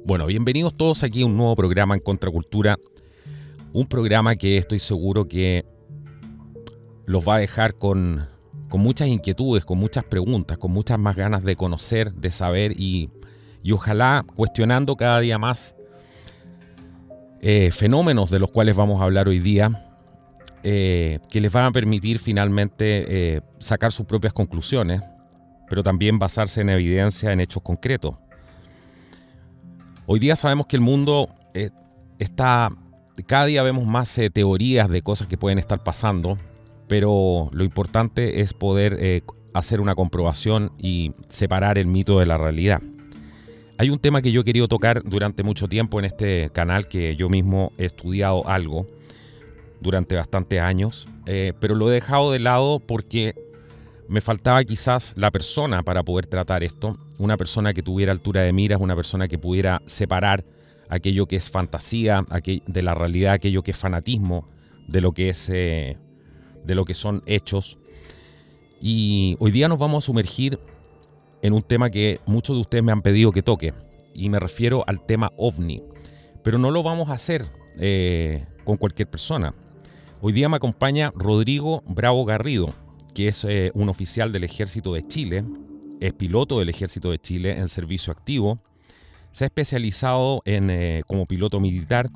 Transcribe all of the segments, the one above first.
Bueno, bienvenidos todos aquí a un nuevo programa en Contracultura. Un programa que estoy seguro que los va a dejar con muchas inquietudes, con muchas preguntas, con muchas más ganas de conocer, de saber y ojalá cuestionando cada día más fenómenos de los cuales vamos a hablar hoy día, que les van a permitir finalmente sacar sus propias conclusiones, pero también basarse en evidencia, en hechos concretos. Hoy día sabemos que el mundo está, cada día vemos más teorías de cosas que pueden estar pasando, pero lo importante es poder hacer una comprobación y separar el mito de la realidad. Hay un tema que yo he querido tocar durante mucho tiempo en este canal, que yo mismo he estudiado algo durante bastantes años, pero lo he dejado de lado porque me faltaba quizás la persona para poder tratar esto, una persona que tuviera altura de miras, una persona que pudiera separar aquello que es fantasía de la realidad, aquello que es fanatismo, de lo que son hechos. Y hoy día nos vamos a sumergir en un tema que muchos de ustedes me han pedido que toque, y me refiero al tema OVNI. Pero no lo vamos a hacer con cualquier persona. Hoy día me acompaña Rodrigo Bravo Garrido, que es un oficial del Ejército de Chile, es piloto del Ejército de Chile en servicio activo, se ha especializado como piloto militar,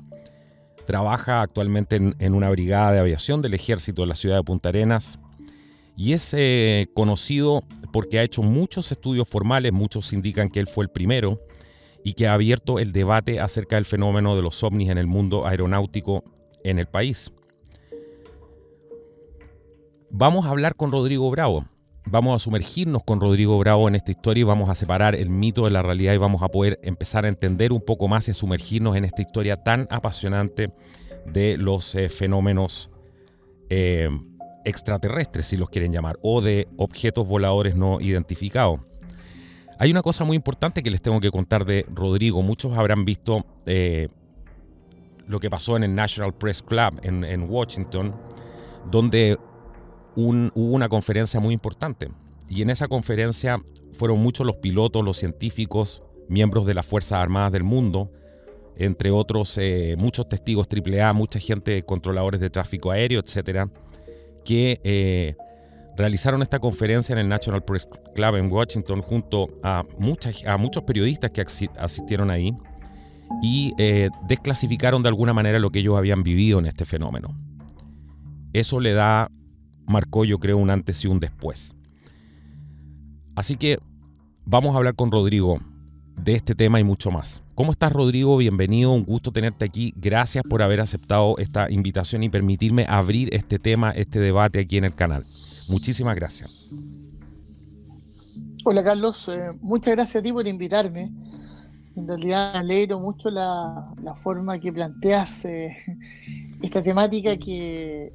trabaja actualmente en una brigada de aviación del Ejército de la ciudad de Punta Arenas y es conocido porque ha hecho muchos estudios formales, muchos indican que él fue el primero y que ha abierto el debate acerca del fenómeno de los ovnis en el mundo aeronáutico en el país. Vamos a hablar con Rodrigo Bravo, vamos a sumergirnos con Rodrigo Bravo en esta historia y vamos a separar el mito de la realidad y vamos a poder empezar a entender un poco más y sumergirnos en esta historia tan apasionante de los fenómenos extraterrestres, si los quieren llamar, o de objetos voladores no identificados. Hay una cosa muy importante que les tengo que contar de Rodrigo. Muchos habrán visto lo que pasó en el National Press Club en Washington, donde hubo una conferencia muy importante y en esa conferencia fueron muchos los pilotos, los científicos, miembros de las Fuerzas Armadas del mundo, entre otros muchos testigos AAA, mucha gente, controladores de tráfico aéreo, etcétera, que realizaron esta conferencia en el National Press Club en Washington junto a muchos periodistas que asistieron ahí y desclasificaron de alguna manera lo que ellos habían vivido en este fenómeno. Eso marcó, yo creo, un antes y un después. Así que vamos a hablar con Rodrigo de este tema y mucho más. ¿Cómo estás, Rodrigo? Bienvenido, un gusto tenerte aquí. Gracias por haber aceptado esta invitación y permitirme abrir este tema, este debate aquí en el canal. Muchísimas gracias. Hola, Carlos. Muchas gracias a ti por invitarme. En realidad me alegro mucho la forma que planteas esta temática, que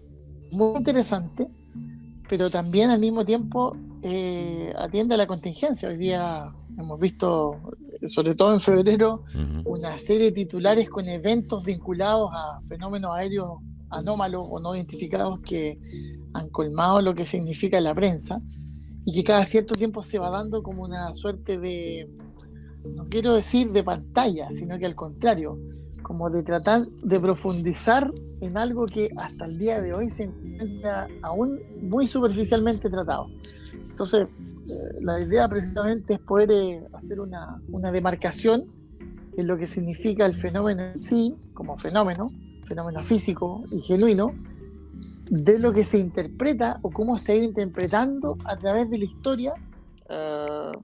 es muy interesante, pero también al mismo tiempo atiende a la contingencia. Hoy día hemos visto, sobre todo en febrero, una serie de titulares con eventos vinculados a fenómenos aéreos anómalos o no identificados que han colmado lo que significa la prensa y que cada cierto tiempo se va dando como una suerte de, no quiero decir de pantalla, sino que al contrario, como de tratar de profundizar en algo que hasta el día de hoy se encuentra aún muy superficialmente tratado. Entonces, la idea precisamente es poder hacer una demarcación en lo que significa el fenómeno en sí, como fenómeno físico y genuino, de lo que se interpreta o cómo se ha ido interpretando a través de la historia,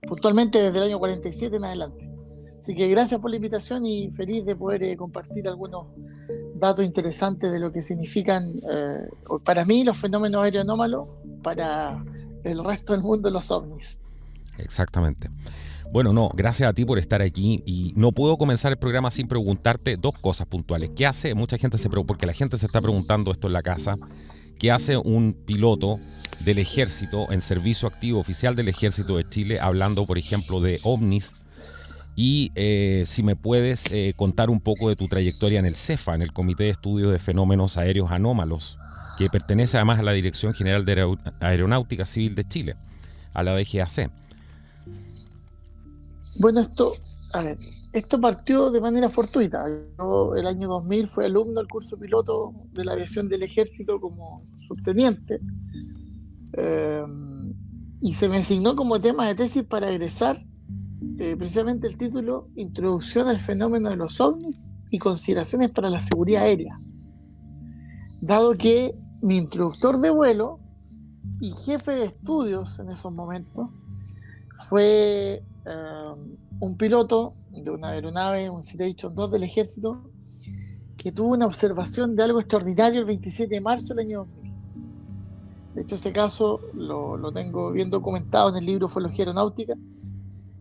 puntualmente desde el año 47 en adelante. Así que gracias por la invitación y feliz de poder compartir algunos datos interesantes de lo que significan para mí los fenómenos aeroanómalos, para el resto del mundo los ovnis. Exactamente. Bueno, no, gracias a ti por estar aquí y no puedo comenzar el programa sin preguntarte dos cosas puntuales. ¿Qué hace? Mucha gente porque la gente se está preguntando esto en la casa. ¿Qué hace un piloto del ejército en servicio activo, oficial del Ejército de Chile, hablando, por ejemplo, de ovnis? Y si me puedes contar un poco de tu trayectoria en el CEFA, en el Comité de Estudios de Fenómenos Aéreos Anómalos, que pertenece además a la Dirección General de Aeronáutica Civil de Chile, a la DGAC. Bueno, esto partió de manera fortuita. Yo el año 2000 fui alumno del curso piloto de la aviación del ejército como subteniente, y se me asignó como tema de tesis para egresar precisamente el título Introducción al fenómeno de los ovnis y consideraciones para la seguridad aérea, dado que mi instructor de vuelo y jefe de estudios en esos momentos fue un piloto de una aeronave, un Citation 2 del ejército, que tuvo una observación de algo extraordinario el 27 de marzo del año 2000. De hecho, ese caso lo tengo bien documentado en el libro Ufología Aeronáutica,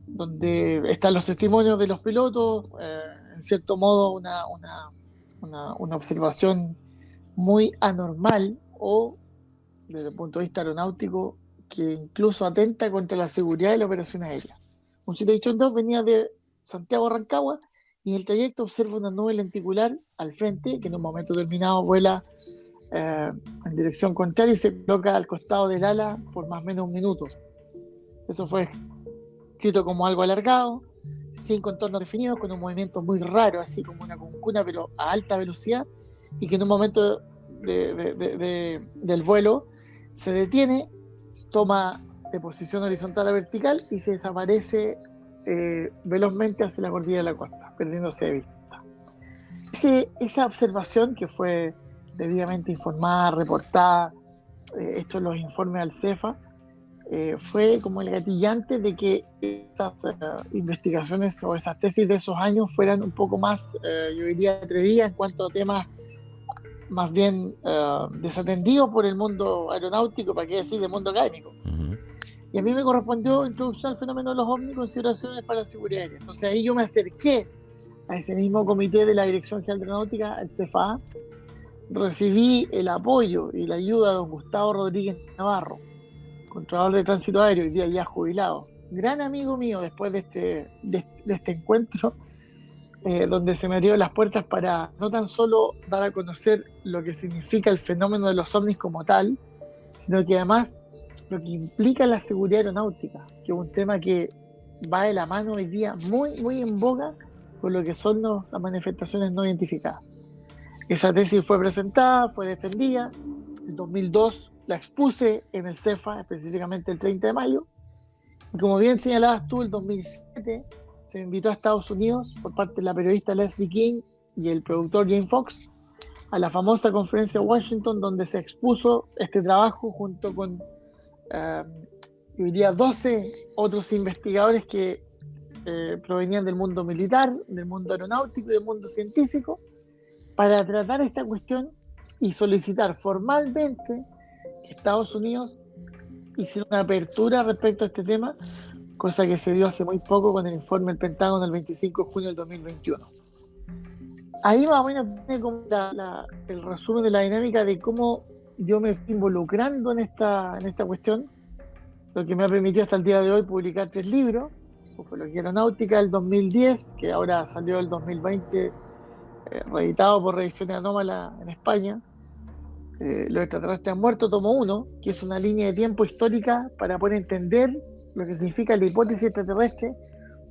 donde están los testimonios de los pilotos, en cierto modo una observación muy anormal, o desde el punto de vista aeronáutico, que incluso atenta contra la seguridad de la operación aérea. Un Citation 2 venía de Santiago a Rancagua y en el trayecto observa una nube lenticular al frente que en un momento determinado vuela en dirección contraria y se coloca al costado del ala por más o menos un minuto. Eso fue escrito como algo alargado, sin contornos definidos, con un movimiento muy raro, así como una cuncuna, pero a alta velocidad, y que en un momento del vuelo se detiene, toma de posición horizontal a vertical y se desaparece velozmente hacia la cordillera de la costa, perdiéndose de vista. Esa observación, que fue debidamente informada, reportada, hechos los informes al CEFA, fue como el gatillante de que esas investigaciones o esas tesis de esos años fueran un poco más, yo diría, atrevidas en cuanto a temas más bien desatendidos por el mundo aeronáutico, para qué decir, del mundo académico. Uh-huh. Y a mí me correspondió introducir al fenómeno de los ovnis, consideraciones para la seguridad aérea. Entonces ahí yo me acerqué a ese mismo comité de la Dirección General de Aeronáutica, el CFA, recibí el apoyo y la ayuda de don Gustavo Rodríguez Navarro, controlador de tránsito aéreo, hoy día ya jubilado, gran amigo mío después de este encuentro, donde se me abrieron las puertas para no tan solo dar a conocer lo que significa el fenómeno de los ovnis como tal, sino que además lo que implica la seguridad aeronáutica, que es un tema que va de la mano hoy día muy, muy en boga con lo que son las manifestaciones no identificadas. Esa tesis fue presentada, fue defendida. En 2002 la expuse en el CEFA, específicamente el 30 de mayo. Y como bien señalabas tú, el 2007 se me invitó a Estados Unidos por parte de la periodista Leslie King y el productor James Fox a la famosa conferencia de Washington, donde se expuso este trabajo junto con, yo diría, 12 otros investigadores que provenían del mundo militar, del mundo aeronáutico y del mundo científico, para tratar esta cuestión y solicitar formalmente que Estados Unidos hiciera una apertura respecto a este tema, cosa que se dio hace muy poco con el informe del Pentágono el 25 de junio del 2021. Ahí más o menos tiene como el resumen de la dinámica de cómo yo me fui involucrando en esta cuestión, lo que me ha permitido hasta el día de hoy publicar 3 libros: Ufología Aeronáutica del 2010, que ahora salió el 2020, reeditado por Revisiones Anómalas en España. Los extraterrestres han muerto, tomo 1, que es una línea de tiempo histórica para poder entender lo que significa la hipótesis extraterrestre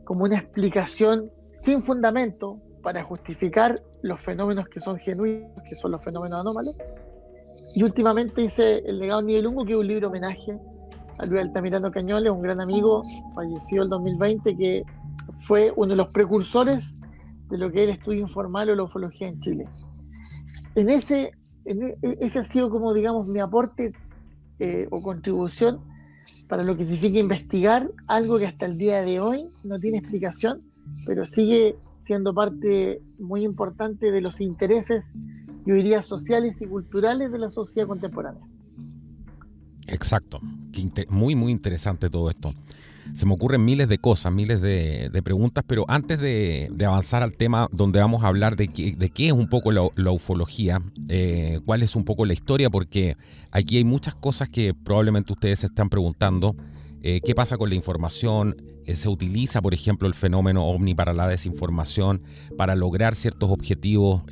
como una explicación sin fundamento para justificar los fenómenos que son genuinos, que son los fenómenos anómalos. Y últimamente hice El legado Nivel Humo, que es un libro homenaje a Luis Altamirano Cañoles, un gran amigo, fallecido el 2020, que fue uno de los precursores de lo que es el estudio informal o la ufología en Chile. Ese ha sido como, digamos, mi aporte o contribución para lo que significa investigar algo que hasta el día de hoy no tiene explicación, pero sigue siendo parte muy importante de los intereses, yo diría, sociales y culturales de la sociedad contemporánea. Exacto. Muy, muy interesante todo esto. Se me ocurren miles de cosas, miles de preguntas, pero antes de avanzar al tema donde vamos a hablar de qué es un poco la ufología, cuál es un poco la historia, porque aquí hay muchas cosas que probablemente ustedes se están preguntando. ¿Qué pasa con la información? ¿Se utiliza, por ejemplo, el fenómeno ovni para la desinformación, para lograr ciertos objetivos?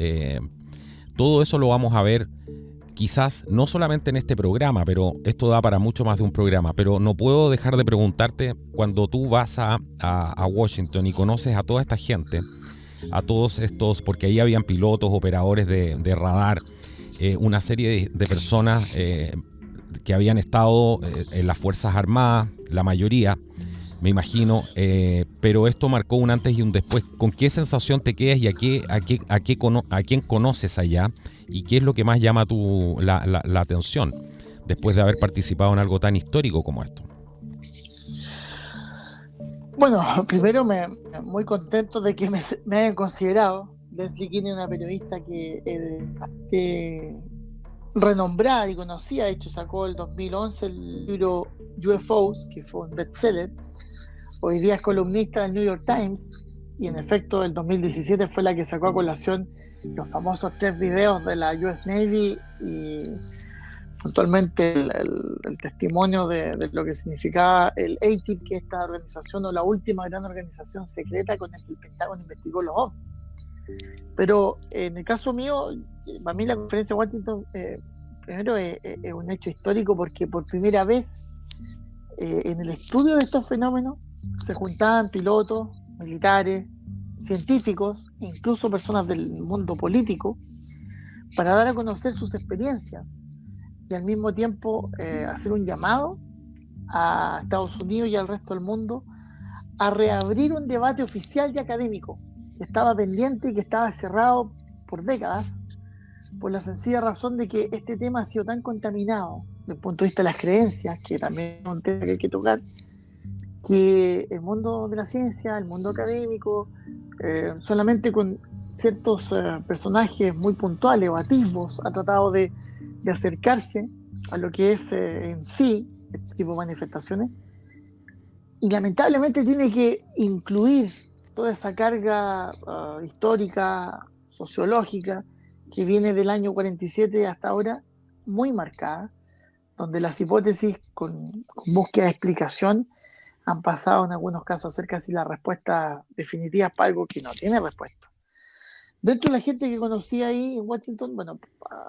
Todo eso lo vamos a ver quizás no solamente en este programa, pero esto da para mucho más de un programa, pero no puedo dejar de preguntarte, cuando tú vas a Washington y conoces a toda esta gente, a todos estos, porque ahí habían pilotos, operadores de radar, una serie de personas que habían estado en las Fuerzas Armadas, la mayoría, me imagino, pero esto marcó un antes y un después. ¿Con qué sensación te quedas y a quién conoces allá? ¿Y qué es lo que más llama la atención después de haber participado en algo tan histórico como esto? Bueno, primero muy contento de que me hayan considerado. Leslie Keane es una periodista que renombrada y conocida. De hecho, sacó el 2011 el libro UFOs, que fue un bestseller. Hoy día es columnista del New York Times, y en efecto el 2017 fue la que sacó a colación los famosos 3 videos de la US Navy y puntualmente el testimonio de lo que significaba el ATIP, que es esta organización, o la última gran organización secreta con la que el Pentágono investigó los ovnis. Pero en el caso mío, para mí la conferencia de Washington primero es un hecho histórico, porque por primera vez en el estudio de estos fenómenos se juntaban pilotos, militares, científicos, incluso personas del mundo político, para dar a conocer sus experiencias y al mismo tiempo hacer un llamado a Estados Unidos y al resto del mundo a reabrir un debate oficial y académico que estaba pendiente y que estaba cerrado por décadas, por la sencilla razón de que este tema ha sido tan contaminado desde el punto de vista de las creencias, que también es un tema que hay que tocar, que el mundo de la ciencia, el mundo académico, solamente con ciertos personajes muy puntuales o atisbos ha tratado de acercarse a lo que es en sí este tipo de manifestaciones, y lamentablemente tiene que incluir toda esa carga histórica, sociológica, que viene del año 47 hasta ahora, muy marcada, donde las hipótesis con búsqueda de explicación han pasado en algunos casos a ser casi la respuesta definitiva para algo que no tiene respuesta. Dentro de la gente que conocí ahí en Washington, bueno,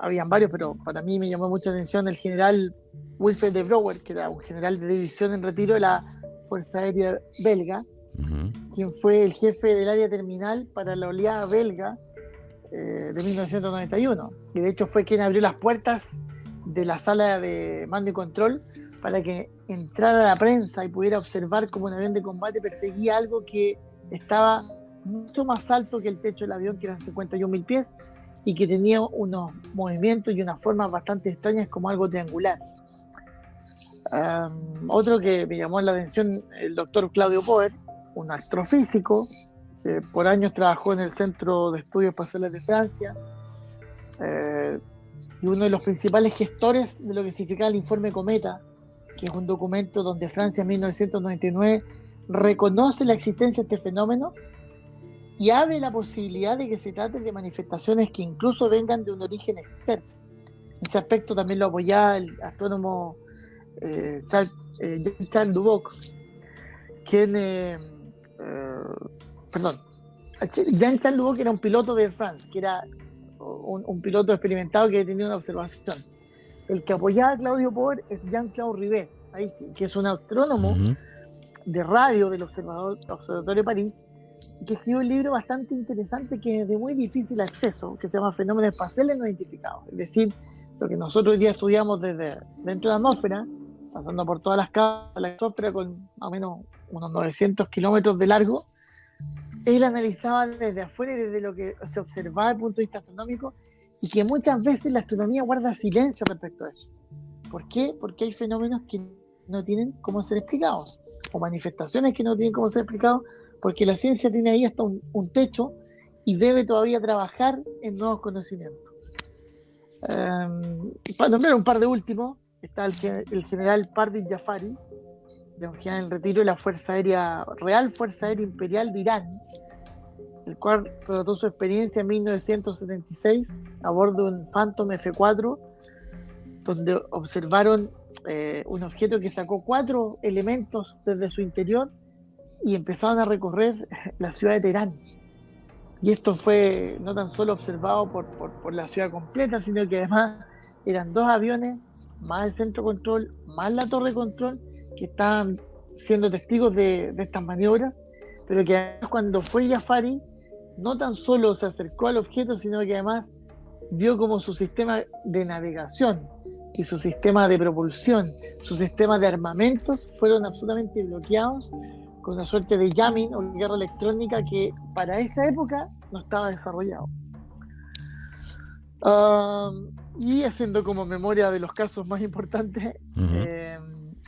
habían varios, pero para mí me llamó mucha atención el general Wilfred de Brouwer, que era un general de división en retiro de la Fuerza Aérea Belga, quien fue el jefe del área terminal para la oleada belga de 1991, y de hecho fue quien abrió las puertas de la sala de mando y control para que entrara la prensa y pudiera observar cómo un avión de combate perseguía algo que estaba mucho más alto que el techo del avión, que eran 51.000 pies, y que tenía unos movimientos y unas formas bastante extrañas, como algo triangular. Otro que me llamó la atención, el doctor Claudio Poer, un astrofísico que por años trabajó en el Centro de Estudios Espaciales de Francia, y uno de los principales gestores de lo que significaba el informe Cometa, que es un documento donde Francia en 1999 reconoce la existencia de este fenómeno y abre la posibilidad de que se trate de manifestaciones que incluso vengan de un origen externo. En ese aspecto también lo apoyaba el astrónomo Jean-Charles Duboc, quien Jean-Charles Duboc era un piloto de Air France, que era un piloto experimentado que tenía una observación. El que apoyaba a Claudio Poer es Jean-Claude Rivet, ahí sí, que es un astrónomo de radio del Observatorio de París, que escribió un libro bastante interesante que es de muy difícil acceso, que se llama Fenómenos Espaciales No Identificados. Es decir, lo que nosotros hoy día estudiamos desde dentro de la atmósfera, pasando por todas las capas de la atmósfera con más o menos unos 900 kilómetros de largo, él analizaba desde afuera y desde lo que se observaba desde el punto de vista astronómico, y que muchas veces la astronomía guarda silencio respecto a eso. ¿Por qué? Porque hay fenómenos que no tienen cómo ser explicados, o manifestaciones que no tienen cómo ser explicados, porque la ciencia tiene ahí hasta un techo y debe todavía trabajar en nuevos conocimientos. Para nombrar un par de últimos, está el general Parvez Jafari, de un general en retiro de la Real Fuerza Aérea Imperial de Irán, el cual relató su experiencia en 1976 a bordo de un Phantom F-4, donde observaron un objeto que sacó 4 elementos desde su interior y empezaron a recorrer la ciudad de Teherán. Y esto fue no tan solo observado por la ciudad completa, sino que además eran 2 aviones, más el centro control, más la torre control, que estaban siendo testigos de estas maniobras, pero que además cuando fue Jafari, no tan solo se acercó al objeto, sino que además vio como su sistema de navegación y su sistema de propulsión, su sistema de armamentos fueron absolutamente bloqueados con una suerte de jamming o guerra electrónica que para esa época no estaba desarrollado. Y haciendo como memoria de los casos más importantes,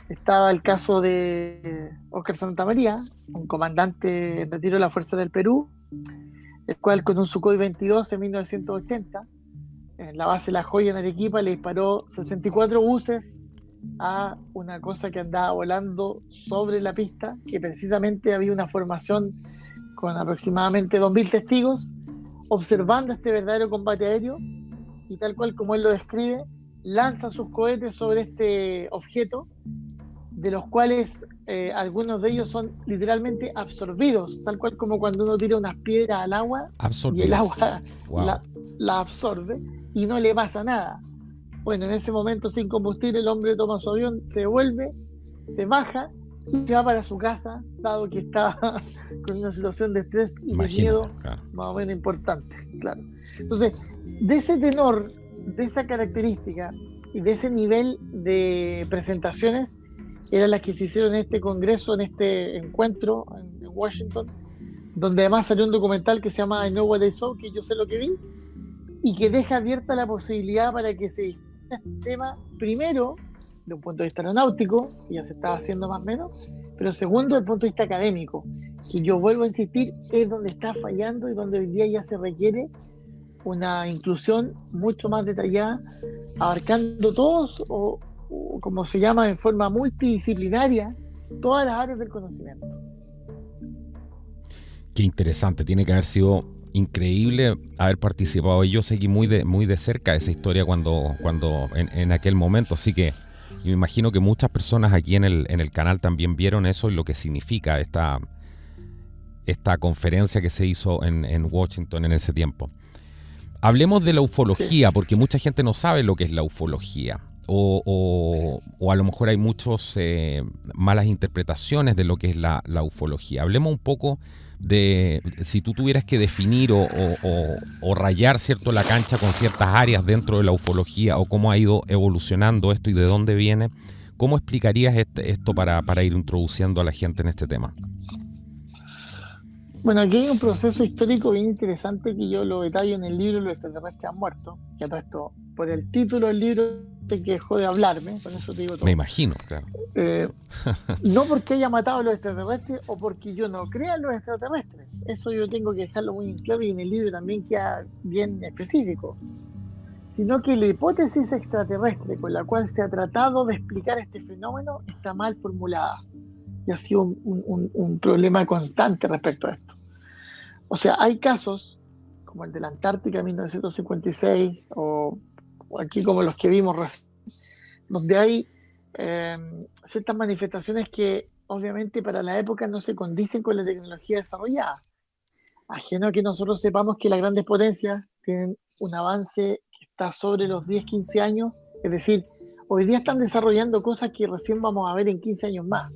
estaba el caso de Óscar Santamaría, un comandante en retiro de la Fuerza del Perú, el cual con un Sukhoi 22 en 1980, en la base La Joya en Arequipa, le disparó 64 buses a una cosa que andaba volando sobre la pista, que precisamente había una formación con aproximadamente 2.000 testigos, observando este verdadero combate aéreo, y tal cual como él lo describe, lanza sus cohetes sobre este objeto, de los cuales algunos de ellos son literalmente absorbidos, tal cual como cuando uno tira unas piedras al agua y el agua la absorbe y no le pasa nada. Bueno, en ese momento, sin combustible, el hombre toma su avión, se devuelve, se baja y se va para su casa, dado que estaba con una situación de estrés y de miedo más o menos importante. Claro. Entonces, de ese tenor, de esa característica y de ese nivel de presentaciones, eran las que se hicieron en este congreso, en este encuentro en Washington, donde además salió un documental que se llama I Know What I Saw, que yo sé lo que vi, y que deja abierta la posibilidad para que se discute este tema, primero, de un punto de vista aeronáutico, que ya se estaba haciendo más o menos, pero segundo, desde el punto de vista académico, que yo vuelvo a insistir, es donde está fallando y donde hoy día ya se requiere una inclusión mucho más detallada, abarcando todos, o como se llama en forma multidisciplinaria, todas las áreas del conocimiento. Qué interesante, tiene que haber sido increíble haber participado. Yo seguí muy de cerca esa historia cuando en aquel momento, así que me imagino que muchas personas aquí en el canal también vieron eso y lo que significa esta conferencia que se hizo en Washington en ese tiempo. Hablemos de la ufología, sí, porque mucha gente no sabe lo que es la ufología. O a lo mejor hay muchas malas interpretaciones de lo que es la ufología. Hablemos un poco de si tú tuvieras que definir o rayar, ¿cierto?, la cancha con ciertas áreas dentro de la ufología, o cómo ha ido evolucionando esto y de dónde viene. ¿Cómo explicarías esto para ir introduciendo a la gente en este tema? Bueno, aquí hay un proceso histórico bien interesante que yo lo detallo en el libro Los extraterrestres han muerto. Que a todo esto, por el título del libro, te dejó de hablarme, con eso te digo todo. Me imagino, claro. No porque haya matado a los extraterrestres o porque yo no crea en los extraterrestres. Eso yo tengo que dejarlo muy claro, y en el libro también queda bien específico. Sino que la hipótesis extraterrestre con la cual se ha tratado de explicar este fenómeno está mal formulada. Y ha sido un problema constante respecto a esto. O sea, hay casos, como el de la Antártica en 1956, o aquí como los que vimos recién, donde hay ciertas manifestaciones que obviamente para la época no se condicen con la tecnología desarrollada. Ajeno a que nosotros sepamos que las grandes potencias tienen un avance que está sobre los 10, 15 años, es decir, hoy día están desarrollando cosas que recién vamos a ver en 15 años más.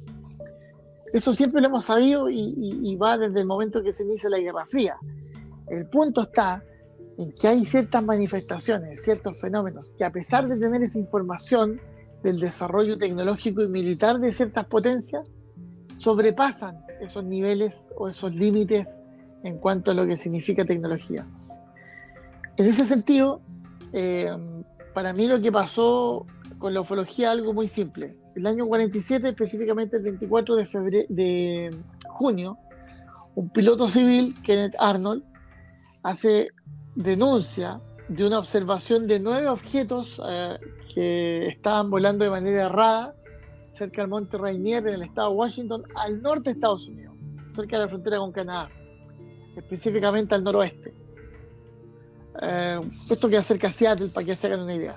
Eso siempre lo hemos sabido y va desde el momento que se inicia la Guerra Fría. El punto está en que hay ciertas manifestaciones, ciertos fenómenos, que a pesar de tener esa información del desarrollo tecnológico y militar de ciertas potencias, sobrepasan esos niveles o esos límites en cuanto a lo que significa tecnología. En ese sentido, para mí lo que pasó con la ufología es algo muy simple. El año 47, específicamente el 24 de junio, un piloto civil, Kenneth Arnold, hace denuncia de una observación de 9 objetos que estaban volando de manera errada cerca del monte Rainier en el estado de Washington, al norte de Estados Unidos, cerca de la frontera con Canadá, específicamente al noroeste. Esto queda cerca de Seattle, para que se hagan una idea.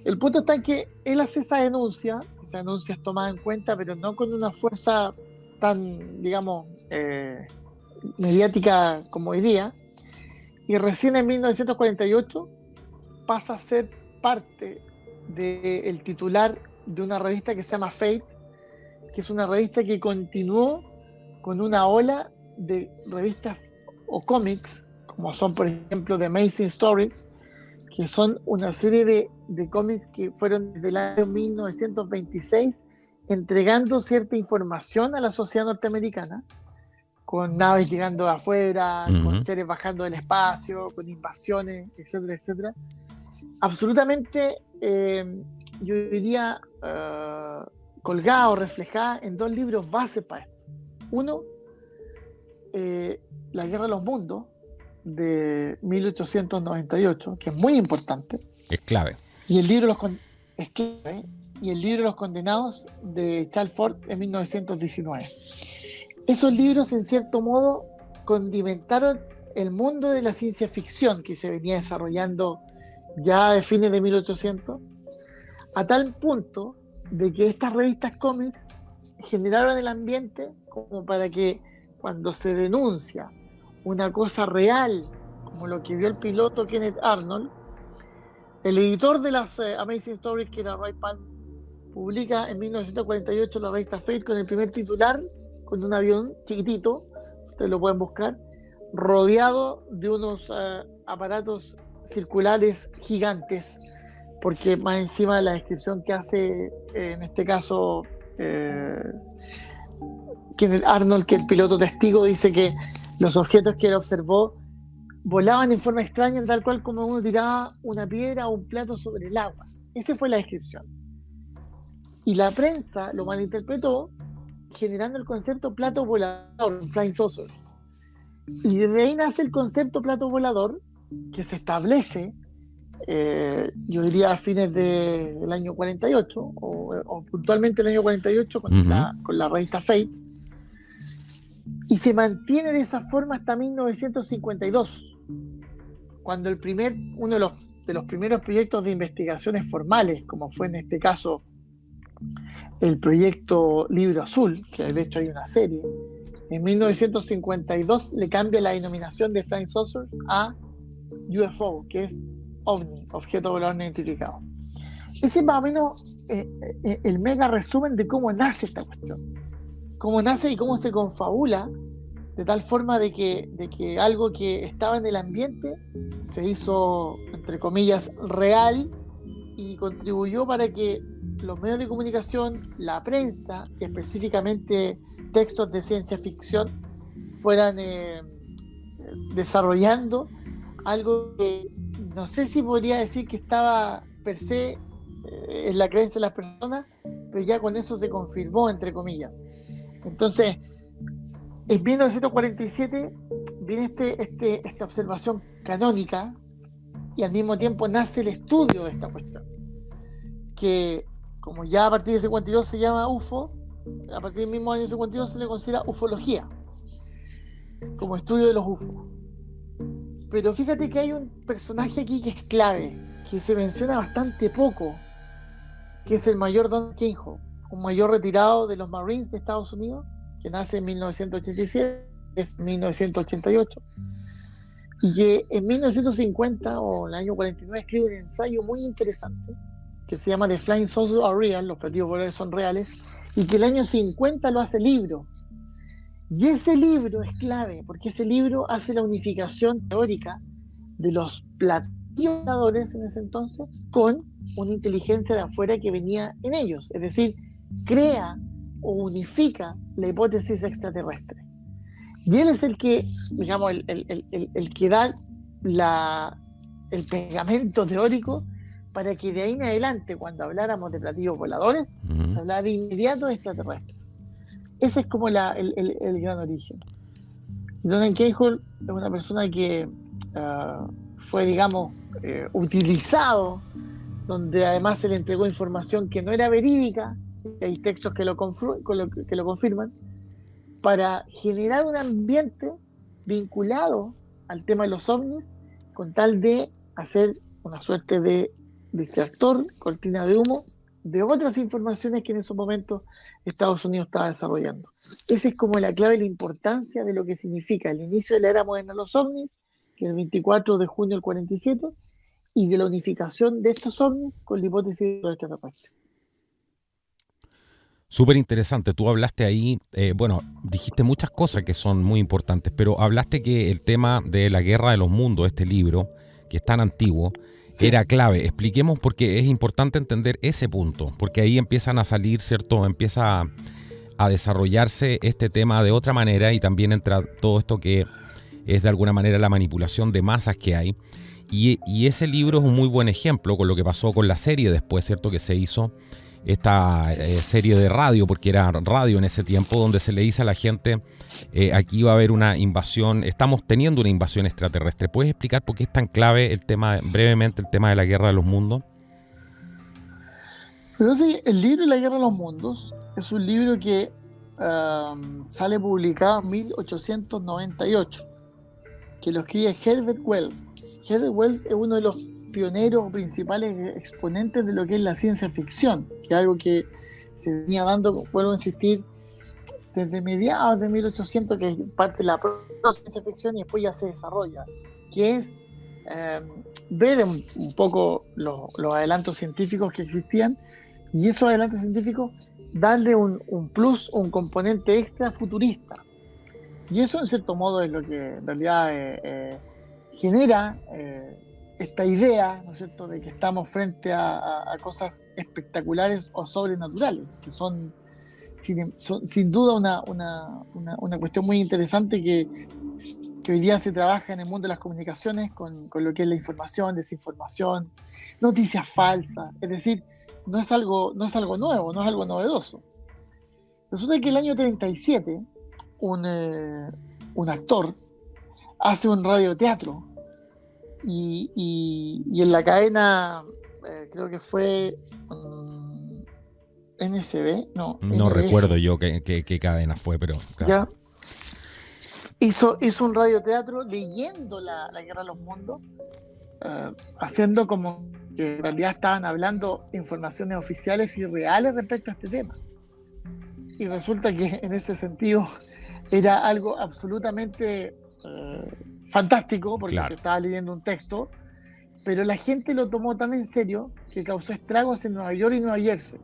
El punto está en que él hace esa denuncia es tomada en cuenta, pero no con una fuerza tan, digamos, mediática como hoy día, y recién en 1948 pasa a ser parte del titular de una revista que se llama Fate, que es una revista que continuó con una ola de revistas o cómics, como son por ejemplo The Amazing Stories, que son una serie de cómics que fueron desde el año 1926 entregando cierta información a la sociedad norteamericana, con naves llegando de afuera, con seres bajando del espacio, con invasiones, etcétera, etcétera. Absolutamente, yo diría, colgada o reflejada en dos libros bases para esto. Uno, La Guerra de los Mundos, de 1898, que es muy importante. Es clave. Y el libro es clave, y el libro Los Condenados, de Charles Fort, en 1919. Esos libros, en cierto modo, condimentaron el mundo de la ciencia ficción que se venía desarrollando ya de fines de 1800, a tal punto de que estas revistas cómics generaron el ambiente como para que cuando se denuncia una cosa real, como lo que vio el piloto Kenneth Arnold, el editor de las Amazing Stories, que era Ray Palm, publica en 1948 la revista Fate con el primer titular, con un avión chiquitito, ustedes lo pueden buscar, rodeado de unos aparatos circulares gigantes, porque más encima de la descripción que hace, en este caso, Kenneth Arnold, que el piloto testigo, dice que los objetos que él observó volaban en forma extraña, tal cual como uno tiraba una piedra o un plato sobre el agua. Esa fue la descripción. Y la prensa lo malinterpretó, generando el concepto plato volador, flying saucer. Y desde ahí nace el concepto plato volador, que se establece, yo diría a fines del año 48, o puntualmente el año 48 con la revista Fate, y se mantiene de esa forma hasta 1952, cuando uno de los primeros proyectos de investigaciones formales, como fue en este caso el proyecto Libro Azul, que de hecho hay una serie, en 1952 le cambia la denominación de Flying Saucer a UFO, que es OVNI, objeto volador no identificado. Ese es más o menos el mega resumen de cómo nace esta cuestión. Cómo nace y cómo se confabula, de tal forma de que algo que estaba en el ambiente se hizo, entre comillas, real, y contribuyó para que los medios de comunicación, la prensa, específicamente textos de ciencia ficción, fueran desarrollando algo que no sé si podría decir que estaba per se en la creencia de las personas, pero ya con eso se confirmó, entre comillas. Entonces, en 1947 viene esta observación canónica, y al mismo tiempo nace el estudio de esta cuestión, que como ya a partir de 52 se llama UFO, a partir del mismo año 52 se le considera ufología, como estudio de los UFO. Pero fíjate que hay un personaje aquí que es clave, que se menciona bastante poco, que es el mayor Don Kinho, un mayor retirado de los Marines de Estados Unidos, que nace en 1987, es 1988, y que en 1950 o en el año 49 escribe un ensayo muy interesante que se llama The Flying Saucers Are Real, los platillos voladores son reales, y que el año 50 lo hace libro. Y ese libro es clave, porque ese libro hace la unificación teórica de los platillos voladores en ese entonces con una inteligencia de afuera que venía en ellos, es decir, crea o unifica la hipótesis extraterrestre. Y él es el que, digamos, el que da el pegamento teórico para que de ahí en adelante, cuando habláramos de platillos voladores, se hablara de inmediato de extraterrestres. Ese es como el gran origen. Don Cahill es una persona que fue, digamos, utilizado, donde además se le entregó información que no era verídica, hay textos que lo confirman, para generar un ambiente vinculado al tema de los ovnis, con tal de hacer una suerte de distractor, cortina de humo, de otras informaciones que en esos momentos Estados Unidos estaba desarrollando. Esa es como la clave y la importancia de lo que significa el inicio de la era moderna de los ovnis, que es el 24 de junio del 47, y de la unificación de estos ovnis con la hipótesis de los extraterrestres. Súper interesante. Tú hablaste ahí, bueno, dijiste muchas cosas que son muy importantes, pero hablaste que el tema de la Guerra de los Mundos, este libro, que es tan antiguo, Sí. era clave. Expliquemos porque es importante entender ese punto, porque ahí empiezan a salir, ¿cierto? Empieza a desarrollarse este tema de otra manera y también entra todo esto que es de alguna manera la manipulación de masas que hay. Y ese libro es un muy buen ejemplo con lo que pasó con la serie después, ¿cierto? Que se hizo esta serie de radio, porque era radio en ese tiempo, donde se le dice a la gente, aquí va a haber una invasión, estamos teniendo una invasión extraterrestre. ¿Puedes explicar por qué es tan clave el tema, brevemente, el tema de la Guerra de los Mundos? Entonces, el libro La Guerra de los Mundos es un libro que sale publicado en 1898, que lo escribe Herbert Wells. Herbert Wells es uno de los pioneros o principales exponentes de lo que es la ciencia ficción, que es algo que se venía dando, vuelvo a insistir, desde mediados de 1800, que es parte de la ciencia ficción y después ya se desarrolla, que es ver un poco los adelantos científicos que existían y esos adelantos científicos darle un plus, un componente extra futurista. Y eso en cierto modo es lo que en realidad genera esta idea, ¿no es cierto?, de que estamos frente a cosas espectaculares o sobrenaturales, que son sin duda una cuestión muy interesante que hoy día se trabaja en el mundo de las comunicaciones con lo que es la información, desinformación, noticias falsas, es decir, no es algo nuevo, no es algo novedoso. Resulta que el año 37 un actor hace un radioteatro y en la cadena, creo que fue NSB, no NBS. Recuerdo yo qué cadena fue, pero claro. Ya hizo un radioteatro leyendo la Guerra de los Mundos, haciendo como que en realidad estaban hablando informaciones oficiales y reales respecto a este tema. Y resulta que en ese sentido era algo absolutamente fantástico, porque claro, se estaba leyendo un texto, pero la gente lo tomó tan en serio que causó estragos en Nueva York y Nueva Jersey,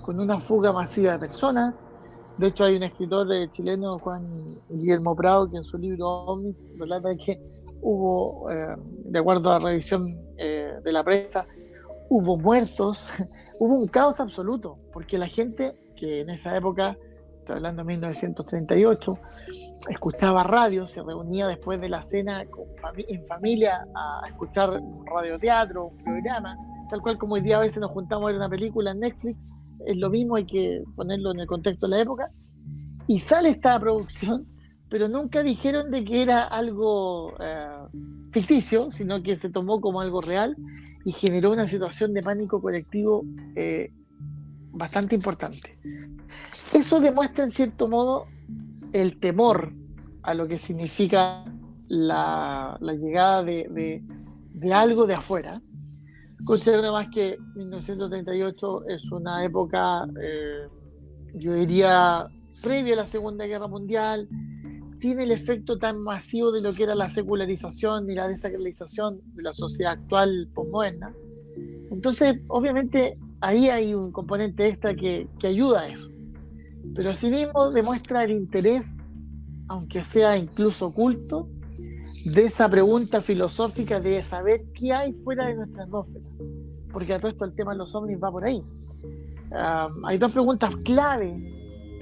con una fuga masiva de personas. De hecho, hay un escritor chileno, Juan Guillermo Prado, que en su libro Ovnis relata que hubo, de acuerdo a la revisión de la prensa, hubo muertos, hubo un caos absoluto, porque la gente que en esa época, estoy hablando de 1938, escuchaba radio, se reunía después de la cena en familia a escuchar un radioteatro, un programa, tal cual como hoy día a veces nos juntamos a ver una película en Netflix. Es lo mismo, hay que ponerlo en el contexto de la época, y sale esta producción, pero nunca dijeron de que era algo ficticio, sino que se tomó como algo real y generó una situación de pánico colectivo bastante importante. Eso demuestra en cierto modo el temor a lo que significa la llegada de algo de afuera. Considero además que 1938 es una época, yo diría, previa a la Segunda Guerra Mundial, sin el efecto tan masivo de lo que era la secularización ni la desacralización de la sociedad actual posmoderna. Entonces, obviamente, ahí hay un componente extra que ayuda a eso. Pero asimismo demuestra el interés, aunque sea incluso oculto, de esa pregunta filosófica de saber qué hay fuera de nuestra atmósfera, porque a todo esto el tema de los ovnis va por ahí. Hay dos preguntas clave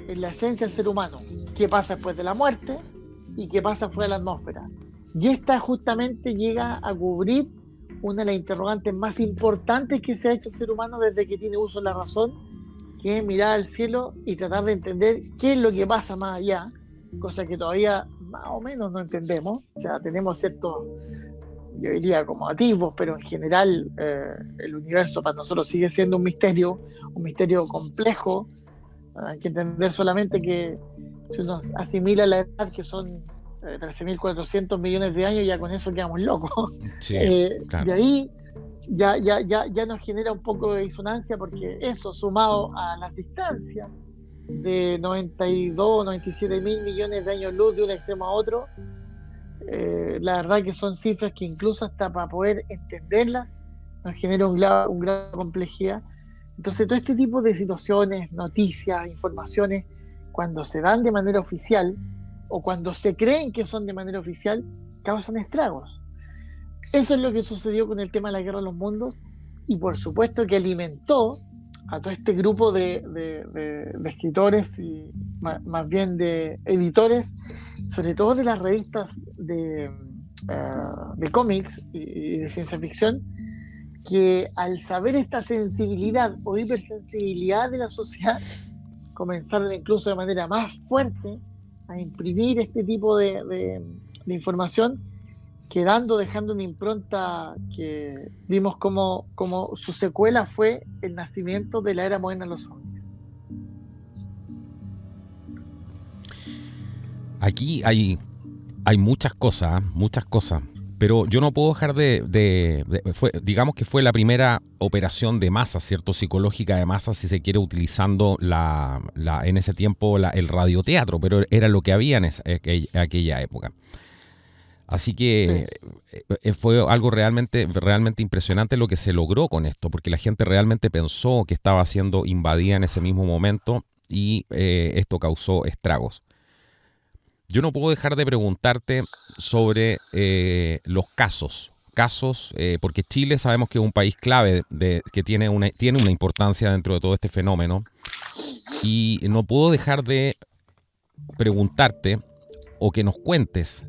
en la esencia del ser humano: ¿qué pasa después de la muerte? ¿Y qué pasa fuera de la atmósfera? Y esta justamente llega a cubrir una de las interrogantes más importantes que se ha hecho el ser humano desde que tiene uso de la razón, que es mirar al cielo y tratar de entender qué es lo que pasa más allá, cosa que todavía más o menos no entendemos. O sea, tenemos ciertos, yo diría, como atisbos, pero en general el universo para nosotros sigue siendo un misterio complejo. Hay que entender solamente que si uno asimila la edad, que son 13.400 millones de años, ya con eso quedamos locos. Sí, claro. De ahí ya nos genera un poco de disonancia, porque eso, sumado a las distancias de 92, 97 mil millones de años luz de un extremo a otro, la verdad que son cifras que incluso hasta para poder entenderlas nos genera un grado de complejidad. Entonces, todo este tipo de situaciones, noticias, informaciones, cuando se dan de manera oficial o cuando se creen que son de manera oficial, causan estragos. Eso es lo que sucedió con el tema de la Guerra de los Mundos y por supuesto que alimentó a todo este grupo de escritores y más bien de editores, sobre todo de las revistas de cómics y de ciencia ficción, que al saber esta sensibilidad o hipersensibilidad de la sociedad, comenzaron incluso de manera más fuerte a imprimir este tipo de información, dejando una impronta que vimos como su secuela fue el nacimiento de la era moderna de los zombies. Aquí hay muchas cosas, pero yo no puedo dejar digamos que fue la primera operación de masa, ¿cierto? Psicológica de masa, si se quiere, utilizando en ese tiempo el radioteatro, pero era lo que había en aquella época. Así que fue algo realmente impresionante lo que se logró con esto, porque la gente realmente pensó que estaba siendo invadida en ese mismo momento y esto causó estragos. Yo no puedo dejar de preguntarte sobre los casos, porque Chile sabemos que es un país clave, que tiene una importancia dentro de todo este fenómeno, y no puedo dejar de preguntarte o que nos cuentes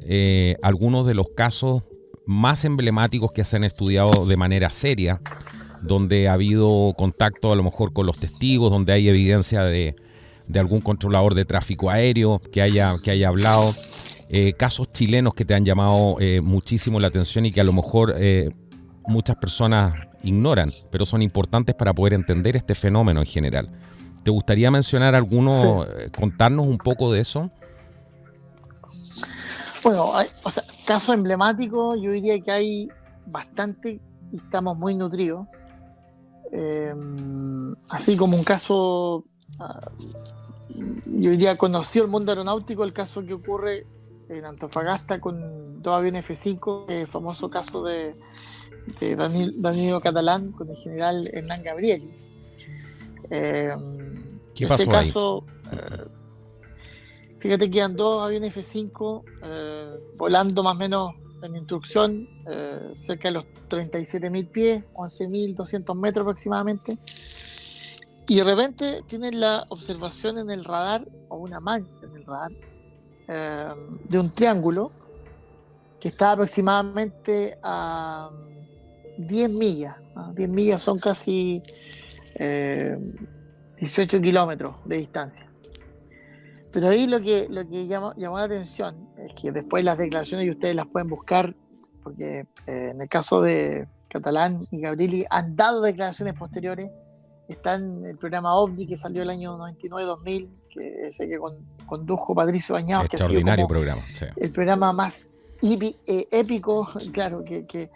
algunos de los casos más emblemáticos que se han estudiado de manera seria, donde ha habido contacto a lo mejor con los testigos, donde hay evidencia de algún controlador de tráfico aéreo que haya hablado, casos chilenos que te han llamado muchísimo la atención y que a lo mejor muchas personas ignoran, pero son importantes para poder entender este fenómeno en general. ¿Te gustaría mencionar alguno, contarnos un poco de eso? Bueno, casos emblemáticos, yo diría que hay bastante y estamos muy nutridos. Así como un caso, yo diría conocido el mundo aeronáutico, el caso que ocurre en Antofagasta con 2 aviones F-5, el famoso caso de Danilo Catalán con el general Hernán Gabrieli. ¿Qué pasó ahí? Fíjate que eran 2 aviones F-5 volando más o menos en instrucción cerca de los 37.000 pies, 11.200 metros aproximadamente, y de repente tienen la observación en el radar, o una mancha en el radar, de un triángulo que está aproximadamente a 10 millas. 10 millas son casi 18 kilómetros de distancia. Pero ahí lo que llamó la atención es que después las declaraciones, y ustedes las pueden buscar, porque en el caso de Catalán y Gabrieli han dado declaraciones posteriores. Está en el programa OVNI que salió el año 99-2000, que ese que condujo Patricio Bañados, que ha sido como programa, sí, el programa más épico, claro, que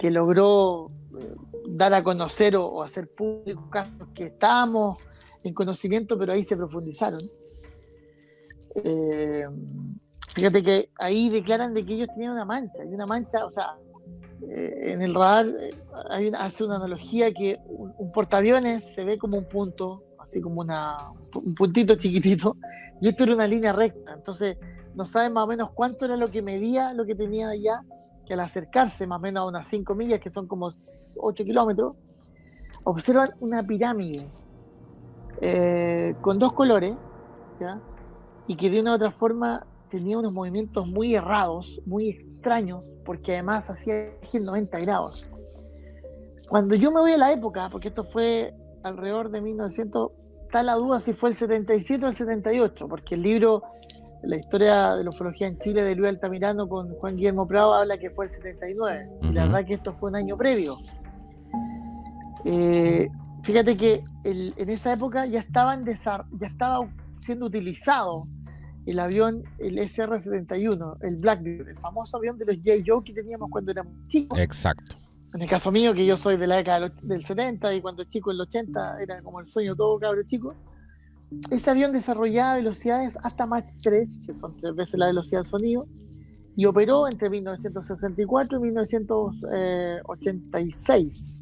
logró dar a conocer o hacer público casos que estábamos en conocimiento, pero ahí se profundizaron. Fíjate que ahí declaran de que ellos tenían una mancha, o sea, en el radar hace una analogía que un portaaviones se ve como un punto, así como un puntito chiquitito, y esto era una línea recta. Entonces no saben más o menos cuánto era lo que medía, lo que tenía allá, que al acercarse más o menos a unas 5 millas, que son como 8 kilómetros, observan una pirámide con 2 colores, ¿ya? Y que de una u otra forma tenía unos movimientos muy errados, muy extraños, porque además hacía eje 90 grados. Cuando yo me voy a la época, porque esto fue alrededor de 1900, está la duda si fue el 77 o el 78, porque el libro La historia de la ufología en Chile de Luis Altamirano con Juan Guillermo Prado habla que fue el 79, y la verdad que esto fue un año previo. Fíjate que en esa época ya estaba siendo utilizado el avión, el SR-71, el Blackbird, el famoso avión de los J. Joe que teníamos cuando éramos chicos. Exacto. En el caso mío, que yo soy de la década del 70 y cuando chico, en el 80, era como el sueño de todo cabro chico. Ese avión desarrollaba velocidades hasta Mach 3, que son 3 veces la velocidad del sonido, y operó entre 1964 y 1986.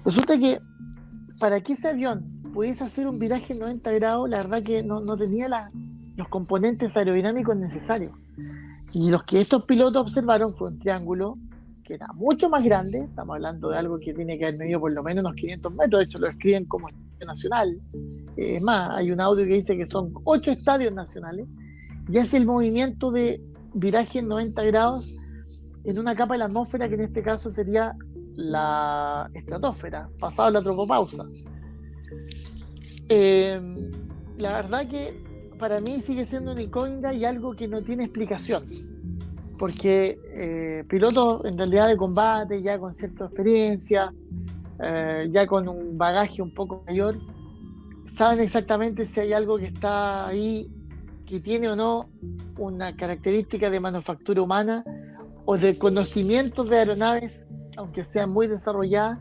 Resulta que para que ese avión pudiese hacer un viraje en 90 grados, la verdad que no tenía los componentes aerodinámicos necesarios. Y los que estos pilotos observaron fue un triángulo que era mucho más grande. Estamos hablando de algo que tiene que haber medido por lo menos unos 500 metros. De hecho, lo escriben como estadio nacional. Es más, hay un audio que dice que son 8 estadios nacionales. Y hace el movimiento de viraje en 90 grados en una capa de la atmósfera que en este caso sería la estratosfera, pasado la tropopausa. La verdad que para mí sigue siendo una incógnita y algo que no tiene explicación, porque pilotos en realidad de combate, ya con cierta experiencia, ya con un bagaje un poco mayor, saben exactamente si hay algo que está ahí que tiene o no una característica de manufactura humana o de conocimientos de aeronaves, aunque sean muy desarrolladas.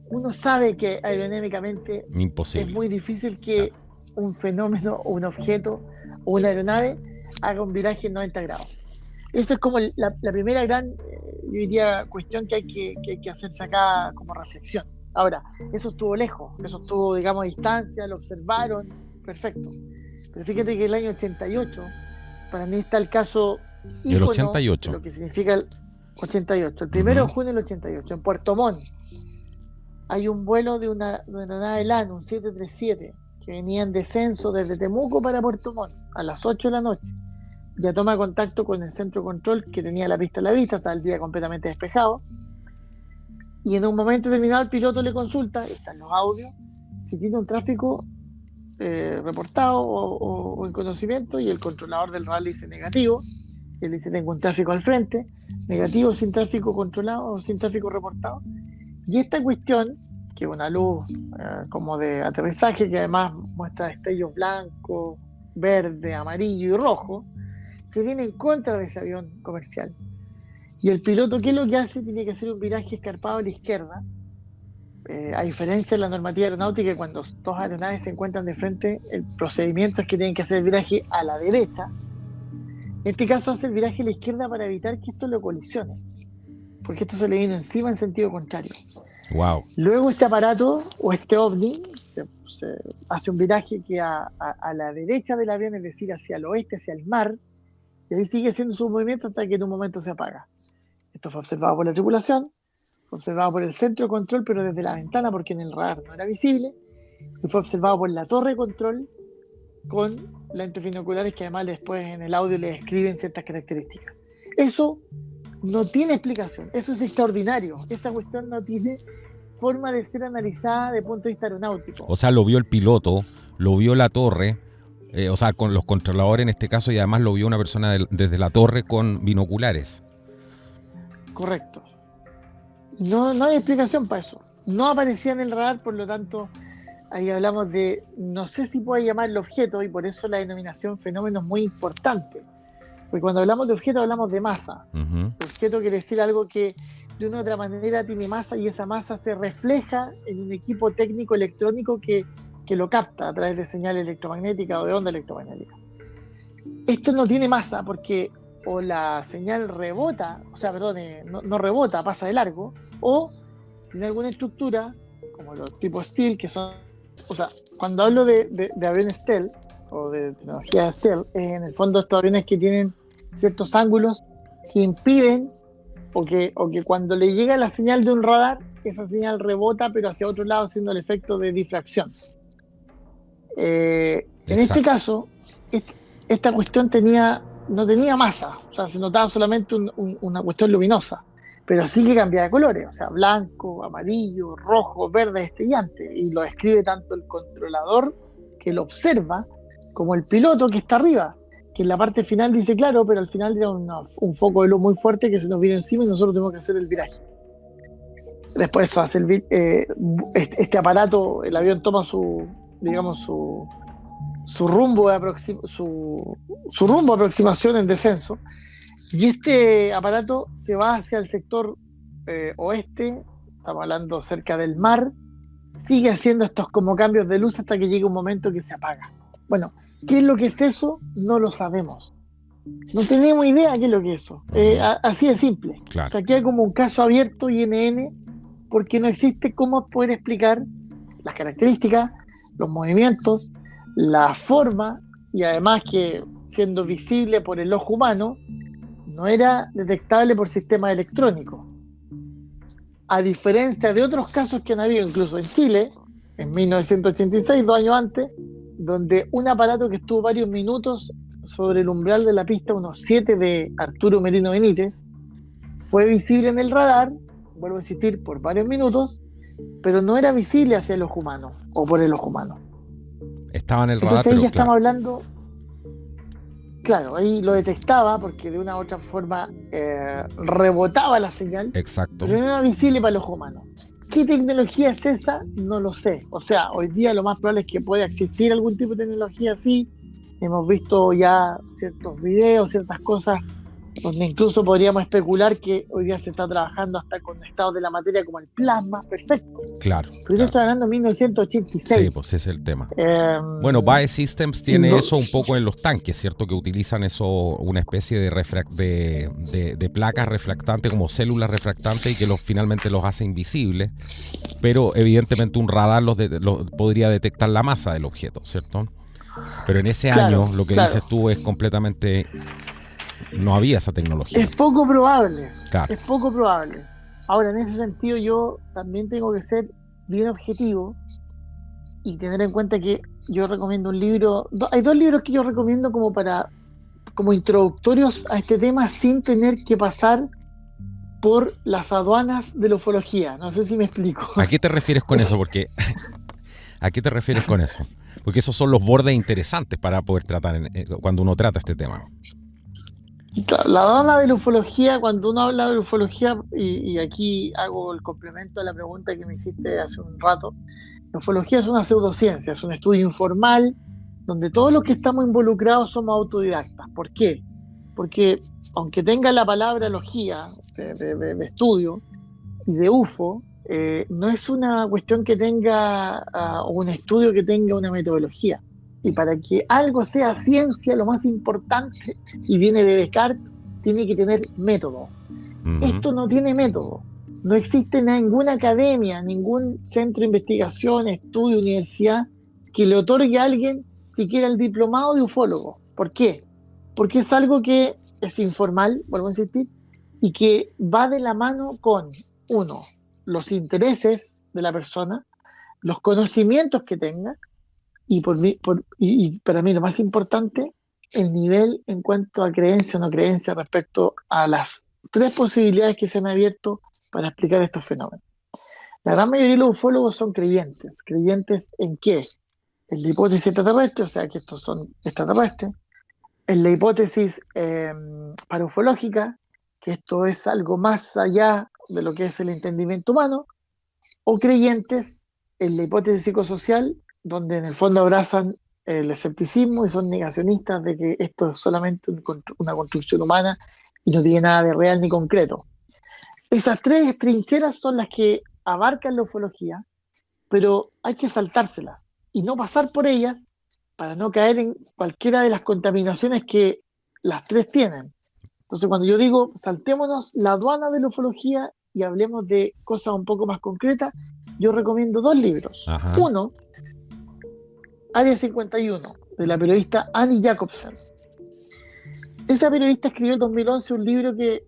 Uno sabe que aerodinámicamente Imposible. es muy difícil que un fenómeno o un objeto o una aeronave haga un viraje en 90 grados. Eso es como la primera gran, yo diría, cuestión que hay que hacerse acá como reflexión. Ahora, eso estuvo lejos, eso estuvo, digamos, a distancia, lo observaron, perfecto. Pero fíjate que el año 88, para mí está el caso ícono, el 88. de lo que significa el 88. El 1 de junio del 88, en Puerto Montt, hay un vuelo de una aeronave LAN, un 737, que venía en descenso desde Temuco para Puerto Montt a las 8 de la noche. Ya toma contacto con el centro de control que tenía la pista a la vista, estaba el día completamente despejado. Y en un momento determinado el piloto le consulta, están los audios, si tiene un tráfico reportado o en conocimiento, y el controlador del radar le dice negativo. Él dice: tengo un tráfico al frente, negativo, sin tráfico controlado o sin tráfico reportado. Y esta cuestión, que es una luz como de aterrizaje, que además muestra destellos blancos, verde, amarillo y rojo, se viene en contra de ese avión comercial. Y el piloto, ¿qué es lo que hace? Tiene que hacer un viraje escarpado a la izquierda. A diferencia de la normativa aeronáutica, cuando dos aeronaves se encuentran de frente, el procedimiento es que tienen que hacer el viraje a la derecha. En este caso hace el viraje a la izquierda para evitar que esto lo colisione, porque esto se le vino encima en sentido contrario. Wow. Luego este aparato o este ovni se hace un viraje que a la derecha del avión, es decir, hacia el oeste, hacia el mar, y ahí sigue haciendo su movimiento hasta que en un momento se apaga. Esto fue observado por la tripulación, fue observado por el centro de control, pero desde la ventana, porque en el radar no era visible, y fue observado por la torre de control con lentes binoculares que además después en el audio le describen ciertas características. Eso no tiene explicación, eso es extraordinario. Esa cuestión no tiene forma de ser analizada desde el punto de vista aeronáutico. O sea, lo vio el piloto, lo vio la torre, o sea, con los controladores en este caso, y además lo vio una persona desde la torre con binoculares. Correcto. No hay explicación para eso. No aparecía en el radar, por lo tanto, ahí hablamos de, no sé si puede llamarlo objeto, y por eso la denominación fenómeno es muy importante. Porque cuando hablamos de objeto hablamos de masa. Objeto quiere decir algo que de una u otra manera tiene masa, y esa masa se refleja en un equipo técnico electrónico que lo capta a través de señal electromagnética o de onda electromagnética. Esto no tiene masa porque o la señal rebota, o sea, perdón, no rebota, pasa de largo, o tiene alguna estructura, como los tipos Stealth, que son, o sea, cuando hablo de aviones Stealth o de tecnología Stealth, en el fondo estos aviones que tienen ciertos ángulos que impiden o que cuando le llega la señal de un radar, esa señal rebota pero hacia otro lado, haciendo el efecto de difracción. En este caso, esta cuestión no tenía masa, o sea, se notaba solamente una cuestión luminosa, pero sí que cambiaba de colores, o sea, blanco, amarillo, rojo, verde, destellante, y lo describe tanto el controlador que lo observa como el piloto que está arriba, que en la parte final dice claro, pero al final era un foco de luz muy fuerte que se nos vino encima y nosotros tuvimos que hacer el viraje. Después eso hace este aparato, el avión toma su rumbo de aproximación en descenso, y este aparato se va hacia el sector oeste, estamos hablando cerca del mar, sigue haciendo estos como cambios de luz hasta que llega un momento que se apaga. Bueno, ¿qué es lo que es eso? No lo sabemos. No tenemos idea qué es lo que es eso. Así de simple. Claro. O sea, queda como un caso abierto, INN, porque no existe cómo poder explicar las características, los movimientos, la forma, y además que siendo visible por el ojo humano, no era detectable por sistemas electrónicos. A diferencia de otros casos que han habido incluso en Chile, en 1986, 2 años antes, donde un aparato que estuvo varios minutos sobre el umbral de la pista 17 de Arturo Merino Benítez, fue visible en el radar, vuelvo a insistir, por varios minutos, pero no era visible hacia el ojo humano, o por el ojo humano. Estaba en el radar, Entonces ahí pero ya claro. estamos hablando, claro, ahí lo detectaba porque de una u otra forma rebotaba la señal, Exacto. pero no era visible para el ojo humano. ¿Qué tecnología es esa? No lo sé. O sea, hoy día lo más probable es que pueda existir algún tipo de tecnología así. Hemos visto ya ciertos videos, ciertas cosas, donde incluso podríamos especular que hoy día se está trabajando hasta con estados de la materia como el plasma, perfecto. Claro. Pero yo estoy hablando de Sí, 1986. pues ese es el tema. Eh, Bueno, BAE Systems y tiene no- eso un poco en los tanques, ¿cierto? Que utilizan eso, una especie de placas refractantes, como células refractantes, y que finalmente los hace invisibles. Pero evidentemente un radar los podría detectar la masa del objeto, ¿cierto? Pero en ese claro, año, lo que claro. dices tú es completamente... No había esa tecnología. Es poco probable. Claro. Es poco probable. Ahora, en ese sentido, yo también tengo que ser bien objetivo y tener en cuenta que yo recomiendo un libro. Hay 2 libros que yo recomiendo como introductorios a este tema sin tener que pasar por las aduanas de la ufología. No sé si me explico. ¿A qué te refieres con eso? Porque ¿a qué te refieres con eso? Porque esos son los bordes interesantes para poder tratar cuando uno trata este tema. La aduana de la ufología, cuando uno habla de la ufología, y aquí hago el complemento a la pregunta que me hiciste hace un rato, la ufología es una pseudociencia, es un estudio informal donde todos los que estamos involucrados somos autodidactas. ¿Por qué? Porque aunque tenga la palabra logía de estudio y de UFO, no es una cuestión que tenga un estudio que tenga una metodología. Y para que algo sea ciencia, lo más importante, y viene de Descartes, tiene que tener método. Esto no tiene método. No existe ninguna academia, ningún centro de investigación, estudio, universidad que le otorgue a alguien siquiera el diplomado de ufólogo. ¿Por qué? Porque es algo que es informal, vuelvo a insistir, y que va de la mano con, uno, los intereses de la persona, los conocimientos que tenga, y para mí lo más importante, el nivel en cuanto a creencia o no creencia respecto a las 3 posibilidades que se han abierto para explicar estos fenómenos. La gran mayoría de los ufólogos son creyentes. ¿Creyentes en qué? En la hipótesis extraterrestre, o sea que estos son extraterrestres. En la hipótesis paraufológica, que esto es algo más allá de lo que es el entendimiento humano. O creyentes en la hipótesis psicosocial, donde en el fondo abrazan el escepticismo y son negacionistas de que esto es solamente una construcción humana y no tiene nada de real ni concreto. Esas 3 trincheras son las que abarcan la ufología, pero hay que saltárselas y no pasar por ellas para no caer en cualquiera de las contaminaciones que las 3 tienen. Entonces, cuando yo digo saltémonos la aduana de la ufología y hablemos de cosas un poco más concretas, yo recomiendo 2 libros. Ajá. Uno, Área 51, de la periodista Annie Jacobsen. Esa periodista escribió en 2011 un libro que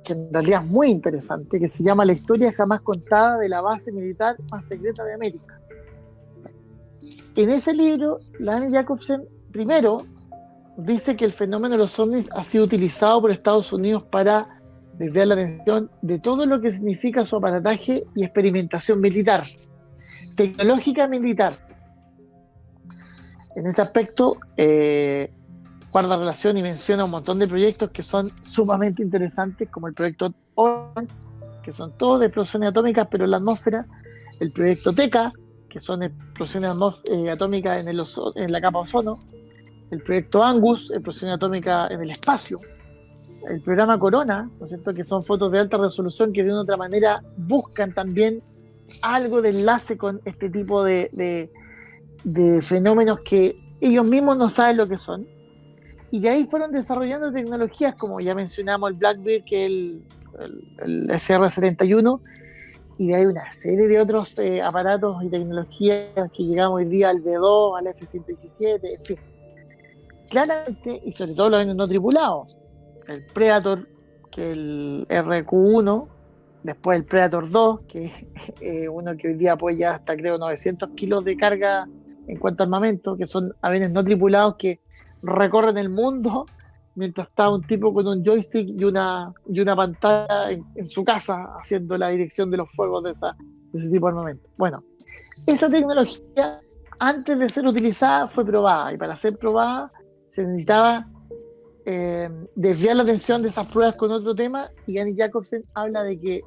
en realidad es muy interesante, que se llama La historia jamás contada de la base militar más secreta de América. En ese libro, la Annie Jacobsen, primero, dice que el fenómeno de los ovnis ha sido utilizado por Estados Unidos para desviar la atención de todo lo que significa su aparataje y experimentación militar, tecnológica militar. En ese aspecto, guarda relación y menciona un montón de proyectos que son sumamente interesantes, como el proyecto ORAN, que son todos de explosiones atómicas, pero en la atmósfera, el proyecto TECA, que son explosiones atómicas en la capa ozono, el proyecto Angus, explosión atómica en el espacio, el programa Corona, ¿no es cierto?, que son fotos de alta resolución que de una u otra manera buscan también algo de enlace con este tipo de fenómenos que ellos mismos no saben lo que son. Y de ahí fueron desarrollando tecnologías como ya mencionamos el Blackbeard, que es el SR-71, y de ahí una serie de otros aparatos y tecnologías que llegamos hoy día al B2, al F-117, en fin. Claramente, y sobre todo los aviones no tripulados, el Predator, que el RQ-1, después el Predator 2, que es uno que hoy día puede llegar hasta creo 900 kilos de carga en cuanto a armamento, que son aviones no tripulados que recorren el mundo mientras está un tipo con un joystick y una pantalla en su casa haciendo la dirección de los fuegos de ese tipo de armamento. Bueno, esa tecnología antes de ser utilizada fue probada, y para ser probada se necesitaba desviar la atención de esas pruebas con otro tema, y Annie Jacobsen habla de que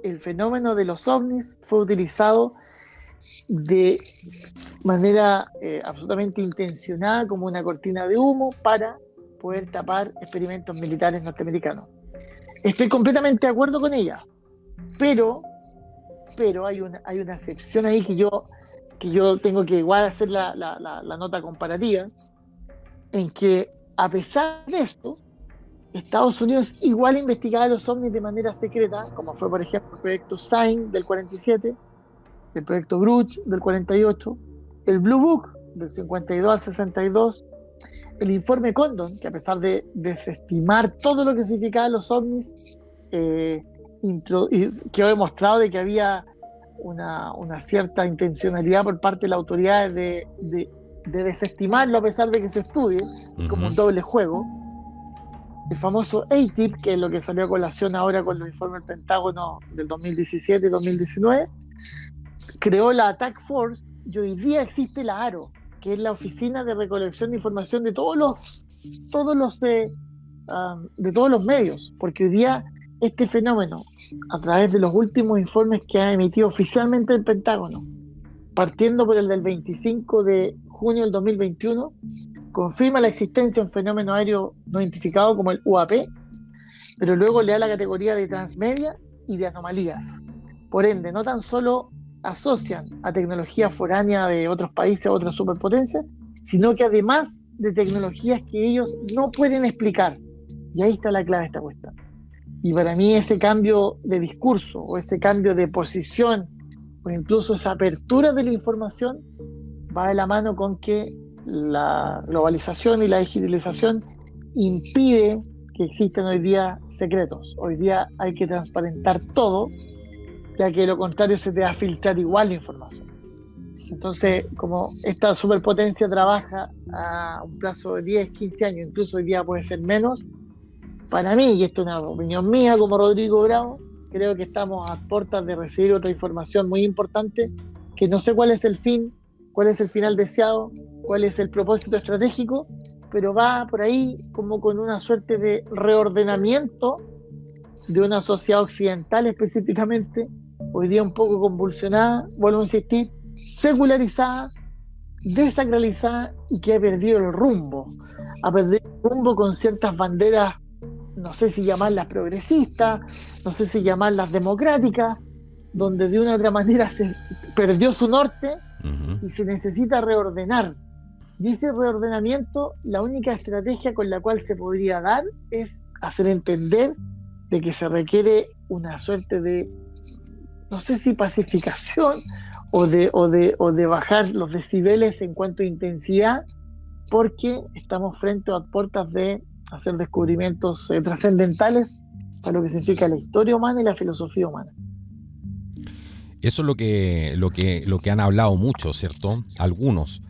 el fenómeno de los ovnis fue utilizado de manera absolutamente intencionada como una cortina de humo para poder tapar experimentos militares norteamericanos. Estoy completamente de acuerdo con ella, pero hay una excepción ahí que yo tengo que igual hacer la nota comparativa, en que a pesar de esto, Estados Unidos igual investigaba los ovnis de manera secreta, como fue por ejemplo el proyecto SIGN del 47, el proyecto Bruch del 48, el Blue Book del 52 al 62, el informe Condon, que a pesar de desestimar todo lo que significaban los ovnis, quedó demostrado de que había una cierta intencionalidad por parte de las autoridades de desestimarlo a pesar de que se estudie, como un doble juego. El famoso ATIP, que es lo que salió a colación ahora con los informes del Pentágono del 2017 y 2019, creó la Attack Force, y hoy día existe la ARO, que es la Oficina de Recolección de Información de todos los medios, porque hoy día este fenómeno, a través de los últimos informes que ha emitido oficialmente el Pentágono, partiendo por el del 25 de junio del 2021, confirma la existencia de un fenómeno aéreo no identificado como el UAP, pero luego le da la categoría de transmedia y de anomalías. Por ende, no tan solo asocian a tecnología foránea de otros países, otras superpotencias, sino que además de tecnologías que ellos no pueden explicar. Y ahí está la clave de esta cuestión. Y para mí ese cambio de discurso, o ese cambio de posición, o incluso esa apertura de la información, va de la mano con que la globalización y la digitalización impide que existan hoy día secretos. Hoy día hay que transparentar todo, ya que de lo contrario se te va a filtrar igual la información. Entonces, como esta superpotencia trabaja a un plazo de 10, 15 años, incluso hoy día puede ser menos, para mí, y esto es una opinión mía como Rodrigo Bravo, creo que estamos a puertas de recibir otra información muy importante, que no sé cuál es el fin, cuál es el final deseado, cuál es el propósito estratégico, pero va por ahí como con una suerte de reordenamiento de una sociedad occidental específicamente, hoy día un poco convulsionada, vuelvo a insistir, secularizada, desacralizada, y que ha perdido el rumbo con ciertas banderas, no sé si llamarlas progresistas, no sé si llamarlas democráticas, donde de una u otra manera se perdió su norte y se necesita reordenar. Y ese reordenamiento, la única estrategia con la cual se podría dar es hacer entender de que se requiere una suerte de, no sé si pacificación o de bajar los decibeles en cuanto a intensidad, porque estamos frente a puertas de hacer descubrimientos trascendentales para lo que significa la historia humana y la filosofía humana. Eso es lo que han hablado mucho, ¿cierto? Algunos.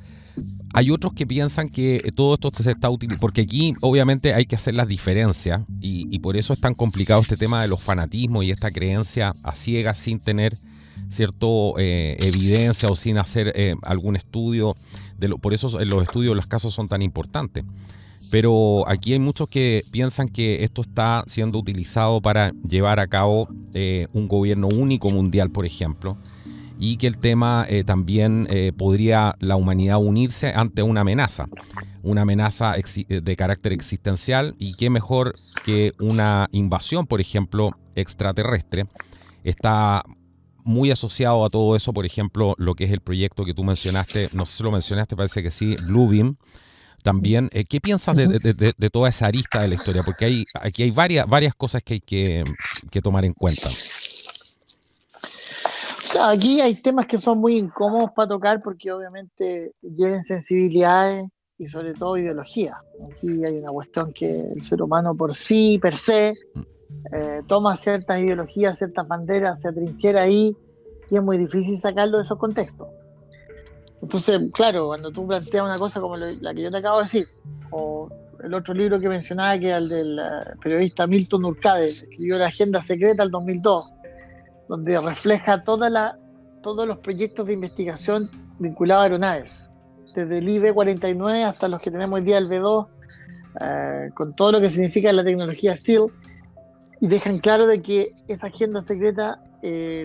Hay otros que piensan que todo esto se está utilizando, porque aquí obviamente hay que hacer las diferencias y por eso es tan complicado este tema de los fanatismos y esta creencia a ciegas sin tener cierto evidencia o sin hacer algún estudio. Por eso los estudios, los casos son tan importantes. Pero aquí hay muchos que piensan que esto está siendo utilizado para llevar a cabo un gobierno único mundial, por ejemplo, y que el tema también podría la humanidad unirse ante una amenaza de carácter existencial, y qué mejor que una invasión, por ejemplo, extraterrestre. Está muy asociado a todo eso, por ejemplo, lo que es el proyecto que tú mencionaste, no sé si lo mencionaste, parece que sí, Bluebeam. También, ¿qué piensas de toda esa arista de la historia? Porque aquí hay varias cosas que hay que tomar en cuenta. Claro, aquí hay temas que son muy incómodos para tocar porque obviamente tienen sensibilidades y sobre todo ideología. Aquí hay una cuestión que el ser humano por sí, per se, toma ciertas ideologías, ciertas banderas, se atrinchera ahí y es muy difícil sacarlo de esos contextos. Entonces, claro, cuando tú planteas una cosa como la que yo te acabo de decir, o el otro libro que mencionaba, que era el del periodista Milton Urquade, que escribió La Agenda Secreta del 2002, donde refleja todos los proyectos de investigación vinculados a aeronaves, desde el IB-49 hasta los que tenemos hoy día, el B-2, con todo lo que significa la tecnología STEAL, y dejan claro de que esa agenda secreta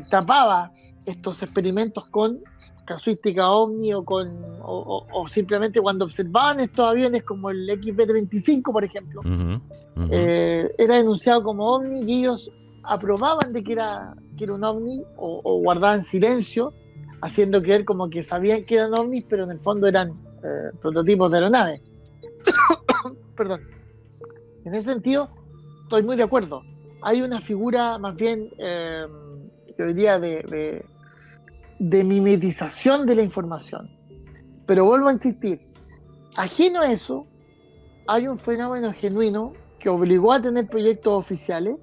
tapaba estos experimentos con casuística OVNI o simplemente cuando observaban estos aviones como el XB-35, por ejemplo, era denunciado como OVNI y ellos aprobaban de que era un OVNI o guardaban silencio, haciendo creer como que sabían que eran OVNIs, pero en el fondo eran prototipos de aeronaves. Perdón. En ese sentido, estoy muy de acuerdo. Hay una figura más bien, yo diría, de mimetización de la información. Pero vuelvo a insistir, ajeno a eso, hay un fenómeno genuino que obligó a tener proyectos oficiales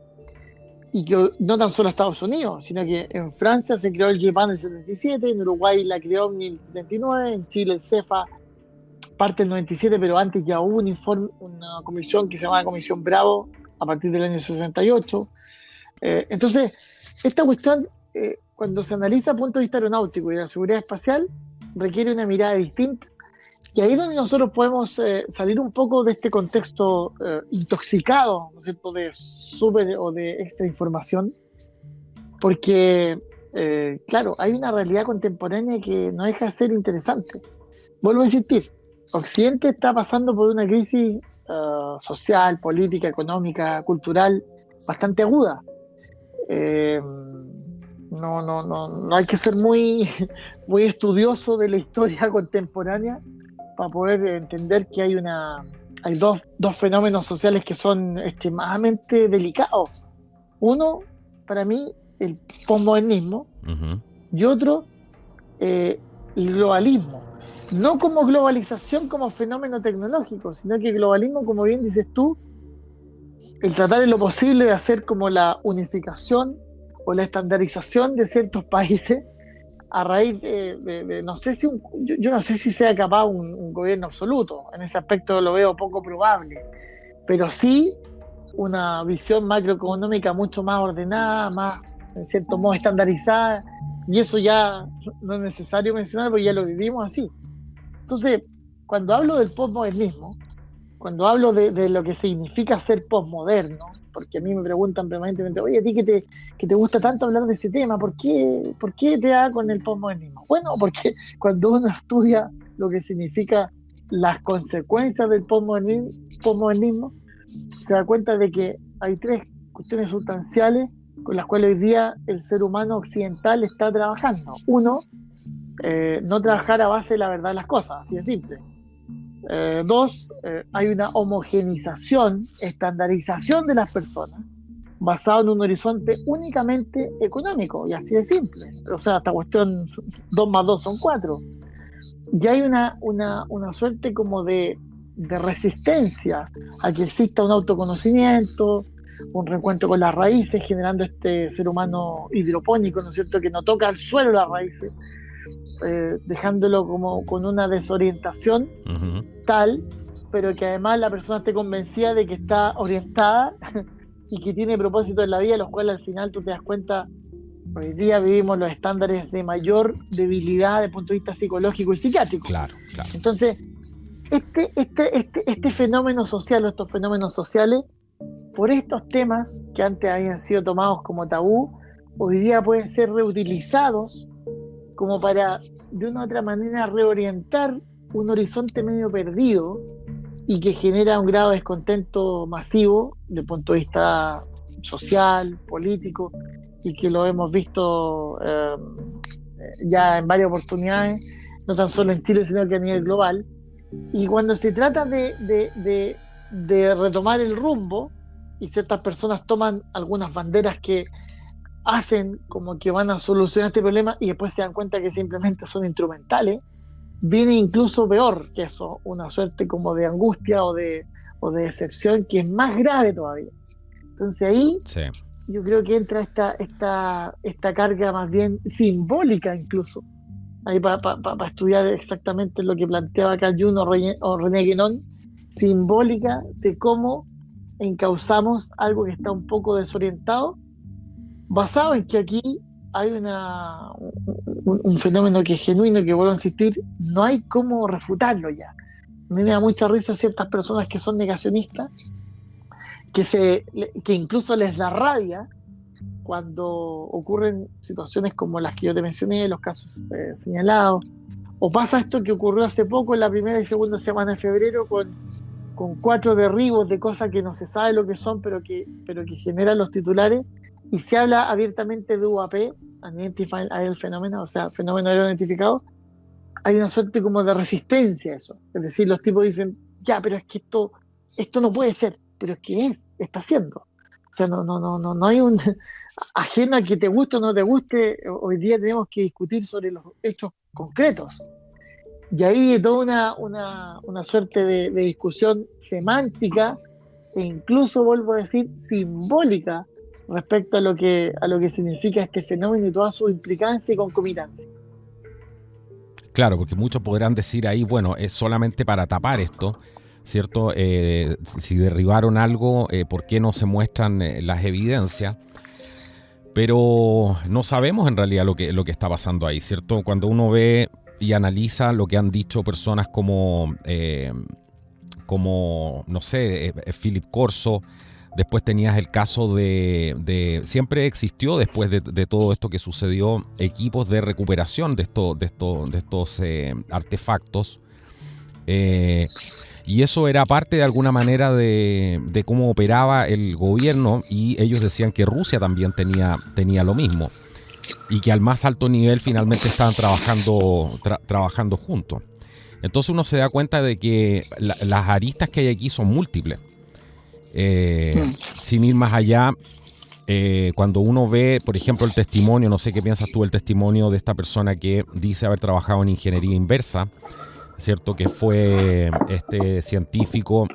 y que no tan solo Estados Unidos, sino que en Francia se creó el JPAN en el 77, en Uruguay la creó OVNI en el 79, en Chile el CEFA parte del 97, pero antes ya hubo una comisión que se llamaba Comisión Bravo a partir del año 68. Entonces, esta cuestión, cuando se analiza a punto de vista aeronáutico y de la seguridad espacial, requiere una mirada distinta. Y ahí es donde nosotros podemos salir un poco de este contexto intoxicado, ¿no es cierto?, de súper o de extra información, porque, claro, hay una realidad contemporánea que no deja de ser interesante. Vuelvo a insistir, Occidente está pasando por una crisis social, política, económica, cultural, bastante aguda. No hay que ser muy estudioso de la historia contemporánea para poder entender que hay dos fenómenos sociales que son extremadamente delicados. Uno, para mí, el posmodernismo, y otro, el globalismo. No como globalización como fenómeno tecnológico, sino que globalismo, como bien dices tú, el tratar en lo posible de hacer como la unificación o la estandarización de ciertos países a raíz de no sé si yo no sé si sea capaz un gobierno absoluto. En ese aspecto lo veo poco probable, pero sí una visión macroeconómica mucho más ordenada, más en cierto modo estandarizada, y eso ya no es necesario mencionar porque ya lo vivimos así. Entonces, cuando hablo del postmodernismo, cuando hablo de lo que significa ser postmoderno, porque a mí me preguntan permanentemente, oye, a ti que te gusta tanto hablar de ese tema, ¿por qué te da con el postmodernismo? Bueno, porque cuando uno estudia lo que significa las consecuencias del postmodernismo, se da cuenta de que hay tres cuestiones sustanciales con las cuales hoy día el ser humano occidental está trabajando. Uno, no trabajar a base de la verdad de las cosas, así de simple. Dos, hay una homogenización, estandarización de las personas, basado en un horizonte únicamente económico, y así de simple. O sea, esta cuestión 2 más 2 son 4. Y hay una suerte como de resistencia a que exista un autoconocimiento, un reencuentro con las raíces, generando este ser humano hidropónico, ¿no es cierto?, que no toca al suelo las raíces, dejándolo como con una desorientación tal, pero que además la persona esté convencida de que está orientada y que tiene propósitos en la vida, los cuales al final tú te das cuenta, hoy día vivimos los estándares de mayor debilidad desde el punto de vista psicológico y psiquiátrico. Claro. Entonces, este fenómeno social o estos fenómenos sociales, por estos temas que antes habían sido tomados como tabú, hoy día pueden ser reutilizados como para, de una u otra manera, reorientar un horizonte medio perdido y que genera un grado de descontento masivo desde el punto de vista social, político, y que lo hemos visto ya en varias oportunidades, no tan solo en Chile, sino que a nivel global. Y cuando se trata de retomar el rumbo, y ciertas personas toman algunas banderas que hacen como que van a solucionar este problema y después se dan cuenta que simplemente son instrumentales, viene incluso peor que eso, una suerte como de angustia o de decepción que es más grave todavía. Entonces ahí Sí. yo creo que entra esta carga más bien simbólica incluso, ahí para estudiar exactamente lo que planteaba Carl Jung o René Guénon, simbólica de cómo encauzamos algo que está un poco desorientado, basado en que aquí hay un fenómeno que es genuino, que vuelvo a insistir, no hay cómo refutarlo ya. A mí me da mucha risa ciertas personas que son negacionistas, que incluso les da rabia cuando ocurren situaciones como las que yo te mencioné, los casos señalados, o pasa esto que ocurrió hace poco en la primera y segunda semana de febrero con 4 derribos de cosas que no se sabe lo que son, pero que generan los titulares, y se habla abiertamente de UAP, Unidentified Aerial Phenomena, o sea, fenómeno aéreo identificado. Hay una suerte como de resistencia a eso. Es decir, los tipos dicen, ya, pero es que esto no puede ser, pero es que está haciendo. O sea, no hay un ajeno a que te guste o no te guste. Hoy día tenemos que discutir sobre los hechos concretos. Y ahí hay toda una suerte de discusión semántica e incluso, vuelvo a decir, simbólica respecto a lo que significa este fenómeno y toda su implicancia y concomitancia. Claro, porque muchos podrán decir ahí, bueno, es solamente para tapar esto, ¿cierto? Si derribaron algo, ¿por qué no se muestran las evidencias? Pero no sabemos en realidad lo que está pasando ahí, ¿cierto? Cuando uno ve y analiza lo que han dicho personas como no sé, Philip Corso. Después tenías el caso siempre existió después de todo esto que sucedió, equipos de recuperación de estos artefactos. Y eso era parte de alguna manera de cómo operaba el gobierno, y ellos decían que Rusia también tenía lo mismo, y que al más alto nivel finalmente estaban trabajando juntos. Entonces uno se da cuenta de que las aristas que hay aquí son múltiples. Sin ir más allá, cuando uno ve, por ejemplo, el testimonio, no sé qué piensas tú, el testimonio de esta persona que dice haber trabajado en ingeniería inversa, ¿cierto? Que fue este científico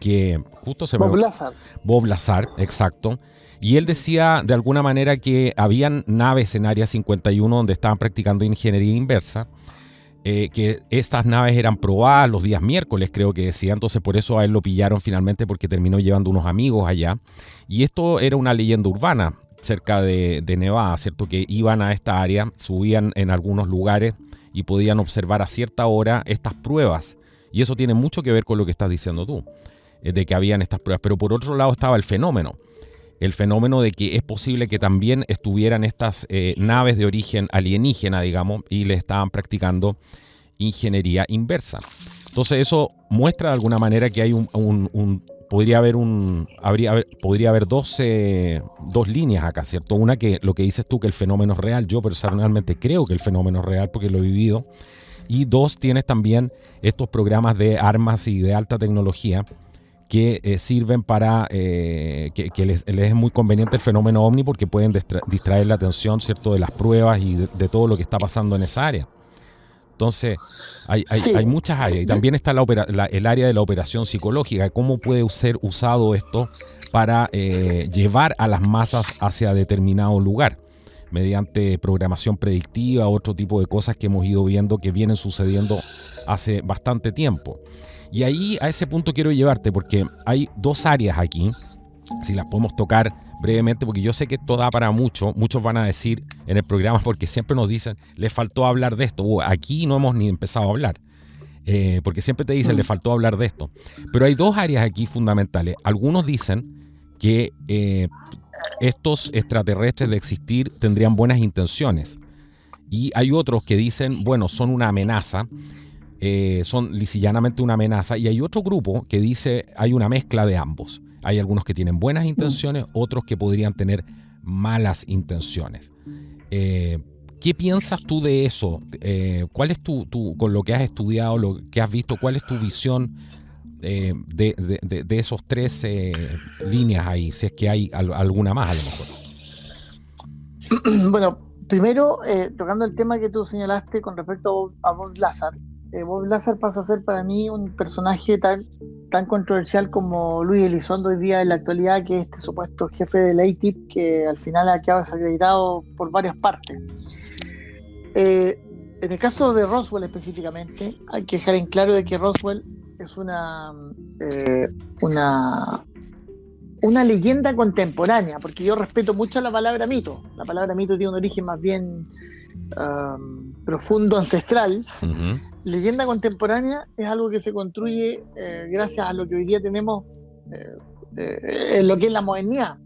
que justo se Bob Lazar. Bob Lazar, exacto. Y él decía de alguna manera que habían naves en Área 51 donde estaban practicando ingeniería inversa, que estas naves eran probadas los días miércoles, creo que decía. Entonces por eso a él lo pillaron finalmente, porque terminó llevando unos amigos allá. Y esto era una leyenda urbana cerca de Nevada, ¿cierto? Que iban a esta área, subían en algunos lugares y podían observar a cierta hora estas pruebas. Y eso tiene mucho que ver con lo que estás diciendo tú, de que habían estas pruebas. Pero por otro lado estaba el fenómeno de que es posible que también estuvieran estas naves de origen alienígena, digamos, y le estaban practicando ingeniería inversa. Entonces eso muestra de alguna manera que hay podría haber dos líneas acá, ¿cierto? Una, que lo que dices tú, que el fenómeno es real. Yo personalmente creo que el fenómeno es real porque lo he vivido. Y dos, tienes también estos programas de armas y de alta tecnología que sirven para que les es muy conveniente el fenómeno OVNI, porque pueden distraer la atención, ¿cierto?, de las pruebas y de todo lo que está pasando en esa área. Entonces, hay muchas áreas. Y también está el área de la operación psicológica, cómo puede ser usado esto para llevar a las masas hacia determinado lugar, mediante programación predictiva, otro tipo de cosas que hemos ido viendo que vienen sucediendo hace bastante tiempo. Y ahí, a ese punto quiero llevarte, porque hay dos áreas aquí, si las podemos tocar brevemente, porque yo sé que esto da para mucho. Muchos van a decir en el programa, porque siempre nos dicen, les faltó hablar de esto. Aquí no hemos ni empezado a hablar, porque siempre te dicen, les faltó hablar de esto. Pero hay dos áreas aquí fundamentales. Algunos dicen que estos extraterrestres, de existir, tendrían buenas intenciones. Y hay otros que dicen, bueno, son una amenaza. Son lisillanamente una amenaza. Y hay otro grupo que dice hay una mezcla de ambos. Hay algunos que tienen buenas intenciones, otros que podrían tener malas intenciones. ¿Qué piensas tú de eso? ¿Cuál es con lo que has estudiado, lo que has visto, cuál es tu visión de esos tres líneas ahí? Si es que hay alguna más, a lo mejor. Bueno, primero, tocando el tema que tú señalaste con respecto a Bob Lazar. Bob Lazar pasa a ser para mí un personaje tan controversial como Luis Elizondo hoy día en la actualidad, que es este supuesto jefe de la ATIP, que al final ha quedado desacreditado por varias partes. En el caso de Roswell específicamente, hay que dejar en claro de que Roswell es eh, una, una leyenda contemporánea, porque yo respeto mucho la palabra mito. La palabra mito tiene un origen más bien profundo, ancestral. Ujú. Leyenda contemporánea es algo que se construye gracias a lo que hoy día tenemos en lo que es la modernidad.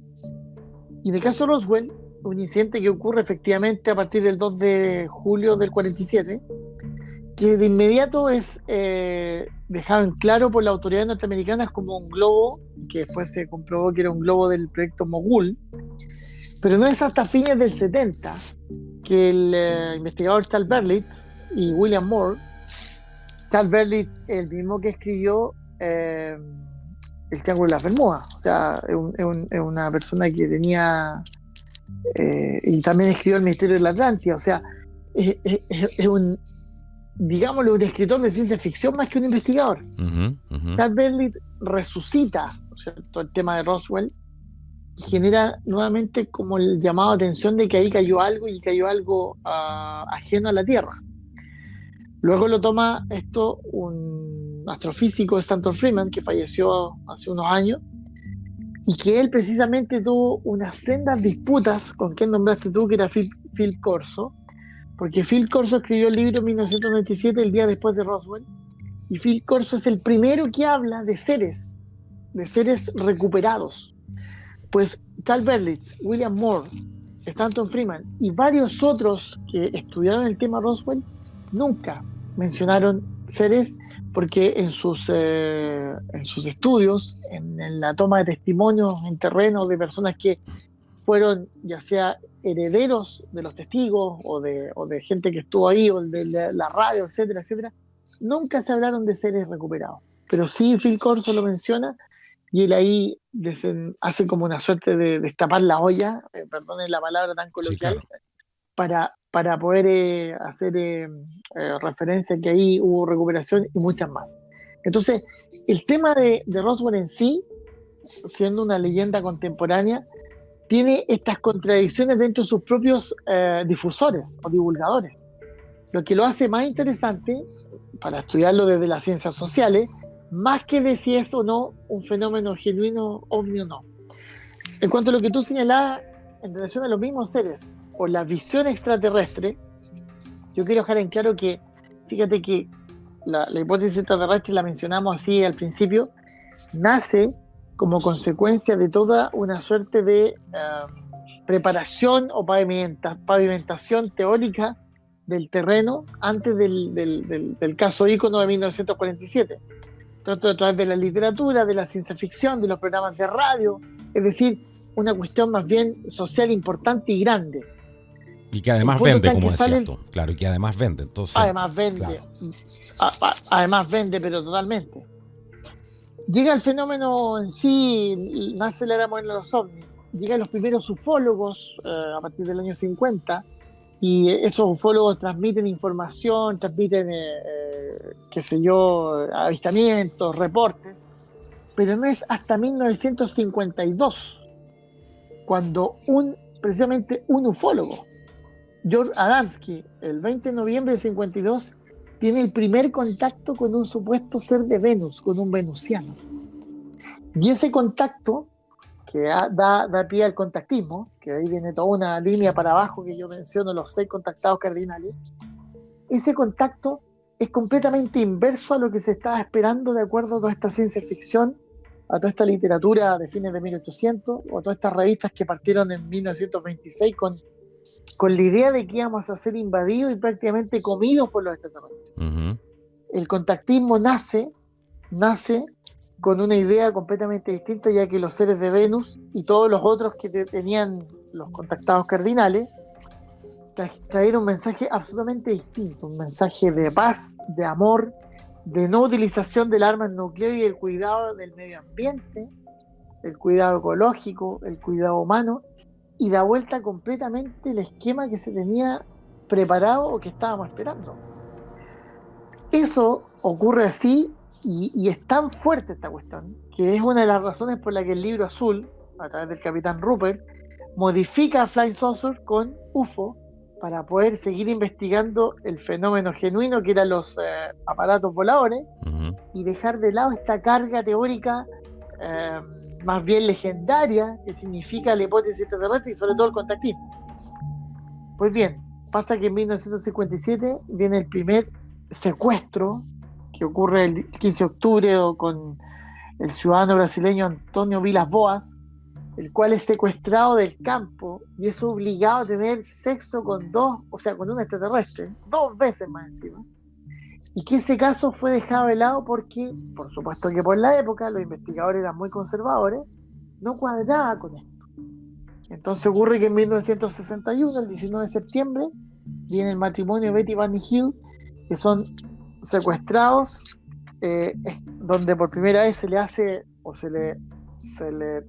Y en el caso de Roswell, un incidente que ocurre efectivamente a partir del 2 de julio del 47, que de inmediato es dejado en claro por las autoridades norteamericanas como un globo, que después se comprobó que era un globo del proyecto Mogul, pero no es hasta fines del 70 que el investigador Charles Berlitz y William Moore, Charles Berlitz, el mismo que escribió El Triángulo de las Bermudas, o sea, es una persona que tenía, y también escribió El Misterio de la Atlántida, o sea, es un, digámoslo, un escritor de ciencia ficción más que un investigador. Ujú, ujú. Charles Berlitz resucita, ¿no es cierto?, el tema de Roswell y genera nuevamente como el llamado a atención de que ahí cayó algo y cayó algo ajeno a la Tierra. Luego lo toma esto un astrofísico, Stanton Friedman, que falleció hace unos años, y que él precisamente tuvo unas sendas disputas con quien nombraste tú, que era Phil Corso, porque Phil Corso escribió el libro en 1997, el día después de Roswell, y Phil Corso es el primero que habla de seres recuperados. Pues Tal Berlitz, William Moore, Stanton Friedman y varios otros que estudiaron el tema Roswell nunca mencionaron seres, porque en sus estudios, en la toma de testimonios en terreno de personas que fueron ya sea herederos de los testigos o de gente que estuvo ahí o de la radio, etcétera, etcétera, nunca se hablaron de seres recuperados. Pero sí Phil Corso lo menciona y él ahí hace como una suerte de destapar la olla, perdonen la palabra tan Sí, coloquial, claro. para poder hacer referencia que ahí hubo recuperación y muchas más. Entonces, el tema de Roswell en sí, siendo una leyenda contemporánea, tiene estas contradicciones dentro de sus propios difusores o divulgadores, lo que lo hace más interesante para estudiarlo desde las ciencias sociales, más que de si es o no un fenómeno genuino, ovni o no. En cuanto a lo que tú señalabas en relación a los mismos seres o la visión extraterrestre, yo quiero dejar en claro que, fíjate que la hipótesis extraterrestre, la mencionamos así al principio, nace como consecuencia de toda una suerte de preparación o pavimentación teórica del terreno antes del caso ícono de 1947. Tanto a través de la literatura, de la ciencia ficción, de los programas de radio, es decir, una cuestión más bien social importante y grande. Y que El además punto vende, está en como que sale decías tú. Claro, y que además vende. Entonces, además vende, claro. además vende, pero totalmente. Llega el fenómeno en sí, nace la era moderna de los ovnis, llegan los primeros ufólogos a partir del año 50, y esos ufólogos transmiten información, transmiten, qué sé yo, avistamientos, reportes, pero no es hasta 1952 cuando precisamente un ufólogo, George Adamski, el 20 de noviembre de 52, tiene el primer contacto con un supuesto ser de Venus, con un venusiano. Y ese contacto, que da pie al contactismo, que ahí viene toda una línea para abajo que yo menciono, los 6 contactados cardinales, ese contacto es completamente inverso a lo que se estaba esperando de acuerdo a toda esta ciencia ficción, a toda esta literatura de fines de 1800, o a todas estas revistas que partieron en 1926 con la idea de que íbamos a ser invadidos y prácticamente comidos por los extraterrestres. Ujú. El contactismo nace con una idea completamente distinta, ya que los seres de Venus y todos los otros que tenían los contactados cardinales trajeron un mensaje absolutamente distinto, un mensaje de paz, de amor, de no utilización del arma nuclear y el cuidado del medio ambiente, el cuidado ecológico, el cuidado humano, y da vuelta completamente el esquema que se tenía preparado o que estábamos esperando. Eso ocurre así y es tan fuerte esta cuestión que es una de las razones por la que el Libro Azul, a través del Capitán Rupert, modifica a Flying Saucer con UFO para poder seguir investigando el fenómeno genuino que eran los aparatos voladores y dejar de lado esta carga teórica más bien legendaria que significa la hipótesis extraterrestre y sobre todo el contactismo. Pues bien, pasa que en 1957 viene el primer secuestro que ocurre el 15 de octubre con el ciudadano brasileño Antonio Vilas Boas, el cual es secuestrado del campo y es obligado a tener sexo con con un extraterrestre, 2 veces más encima. Y que ese caso fue dejado de lado porque, por supuesto que por la época, los investigadores eran muy conservadores, no cuadraba con esto. Entonces ocurre que en 1961, el 19 de septiembre, viene el matrimonio de Betty y Barney Hill, que son secuestrados, donde por primera vez se le hace o se le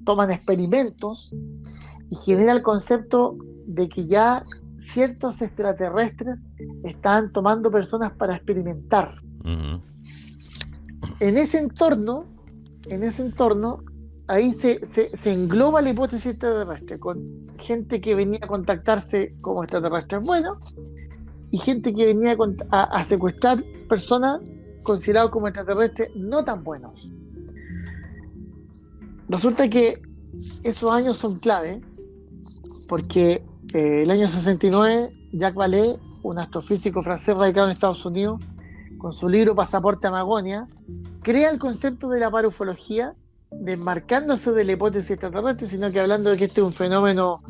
toman experimentos y genera el concepto de que ya ciertos extraterrestres estaban tomando personas para experimentar. Uh-huh. En ese entorno, ahí se engloba la hipótesis extraterrestre, con gente que venía a contactarse como extraterrestres buenos y gente que venía a secuestrar personas considerados como extraterrestres no tan buenos. Resulta que esos años son clave porque el año 69 Jacques Vallée, un astrofísico francés radicado en Estados Unidos, con su libro Pasaporte a Magonia, crea el concepto de la parufología, desmarcándose de la hipótesis extraterrestre, sino que hablando de que este es un fenómeno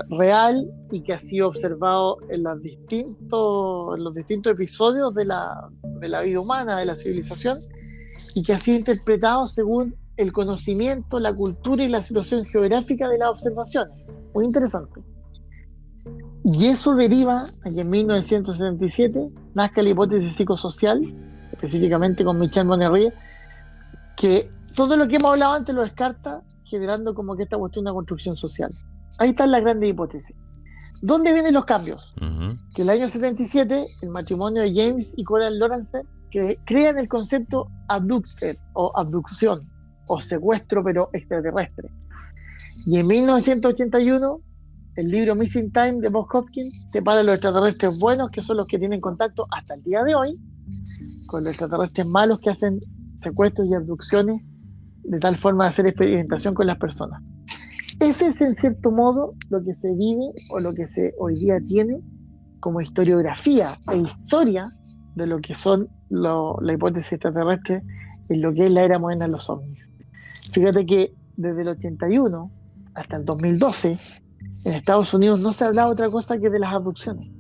real y que ha sido observado en los distintos episodios de la vida humana, de la civilización, y que ha sido interpretado según el conocimiento, la cultura y la situación geográfica de las observaciones. Muy interesante. Y eso deriva a que en 1977 nazca la hipótesis psicosocial, específicamente con Michel Monerrier, que todo lo que hemos hablado antes lo descarta, generando como que esta cuestión es una construcción social. Ahí están las grandes hipótesis. ¿Dónde vienen los cambios? Uh-huh. Que el año 77, el matrimonio de James y Coral Lawrence crean el concepto abducted o abducción o secuestro pero extraterrestre. Y en 1981 el libro Missing Time de Bob Hopkins separa a los extraterrestres buenos, que son los que tienen contacto hasta el día de hoy, con los extraterrestres malos que hacen secuestros y abducciones de tal forma de hacer experimentación con las personas. Ese es en cierto modo lo que se vive o lo que se hoy día tiene como historiografía e historia de lo que son la hipótesis extraterrestre en lo que es la era moderna de los ovnis. Fíjate que desde el 81 hasta el 2012 en Estados Unidos no se hablaba otra cosa que de las abducciones.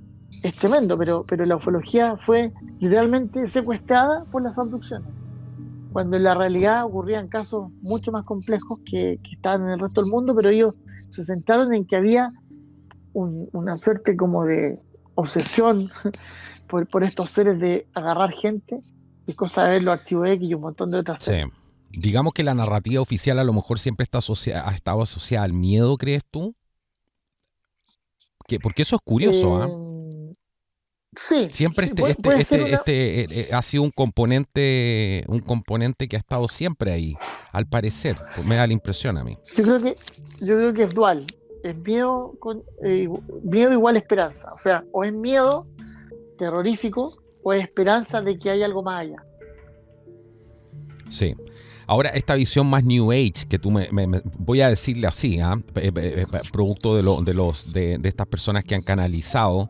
Es tremendo, pero la ufología fue literalmente secuestrada por las abducciones, cuando en la realidad ocurrían casos mucho más complejos que estaban en el resto del mundo, pero ellos se centraron en que había una suerte como de obsesión por estos seres de agarrar gente, y cosa de ver los archivos X y un montón de otras series. Sí. Digamos que la narrativa oficial a lo mejor siempre ha estado asociada al miedo, ¿crees tú? Porque eso es curioso, Sí. Siempre ha sido un componente que ha estado siempre ahí, al parecer. Me da la impresión a mí. Yo creo que es dual. Es miedo miedo igual esperanza. O sea, o es miedo terrorífico o es esperanza de que hay algo más allá. Sí. Ahora, esta visión más New Age, que tú me voy a decirle así, producto de estas personas que han canalizado,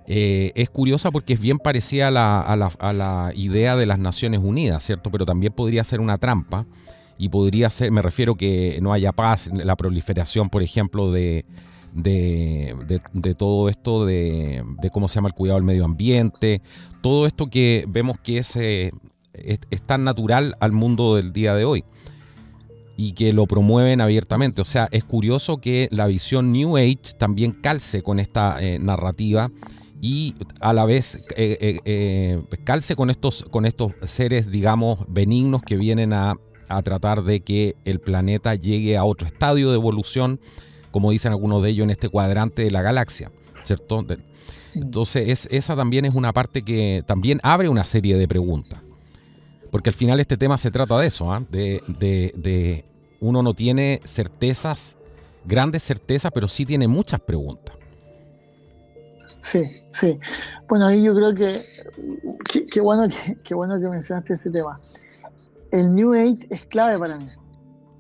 es curiosa porque es bien parecida a la idea de las Naciones Unidas, ¿cierto? Pero también podría ser una trampa y podría ser, me refiero que no haya paz, la proliferación, por ejemplo, de todo esto, de cómo se llama el cuidado del medio ambiente, todo esto que vemos que es tan natural al mundo del día de hoy y que lo promueven abiertamente. O sea, es curioso que la visión New Age también calce con esta narrativa y a la vez calce con estos seres, digamos, benignos que vienen a tratar de que el planeta llegue a otro estadio de evolución como dicen algunos de ellos, en este cuadrante de la galaxia, ¿cierto? Entonces, esa también es una parte que también abre una serie de preguntas. Porque al final este tema se trata de eso, ¿ah? De uno no tiene certezas, grandes certezas, pero sí tiene muchas preguntas. Sí, sí. Bueno, ahí yo creo que qué bueno que mencionaste ese tema. El New Age es clave para mí.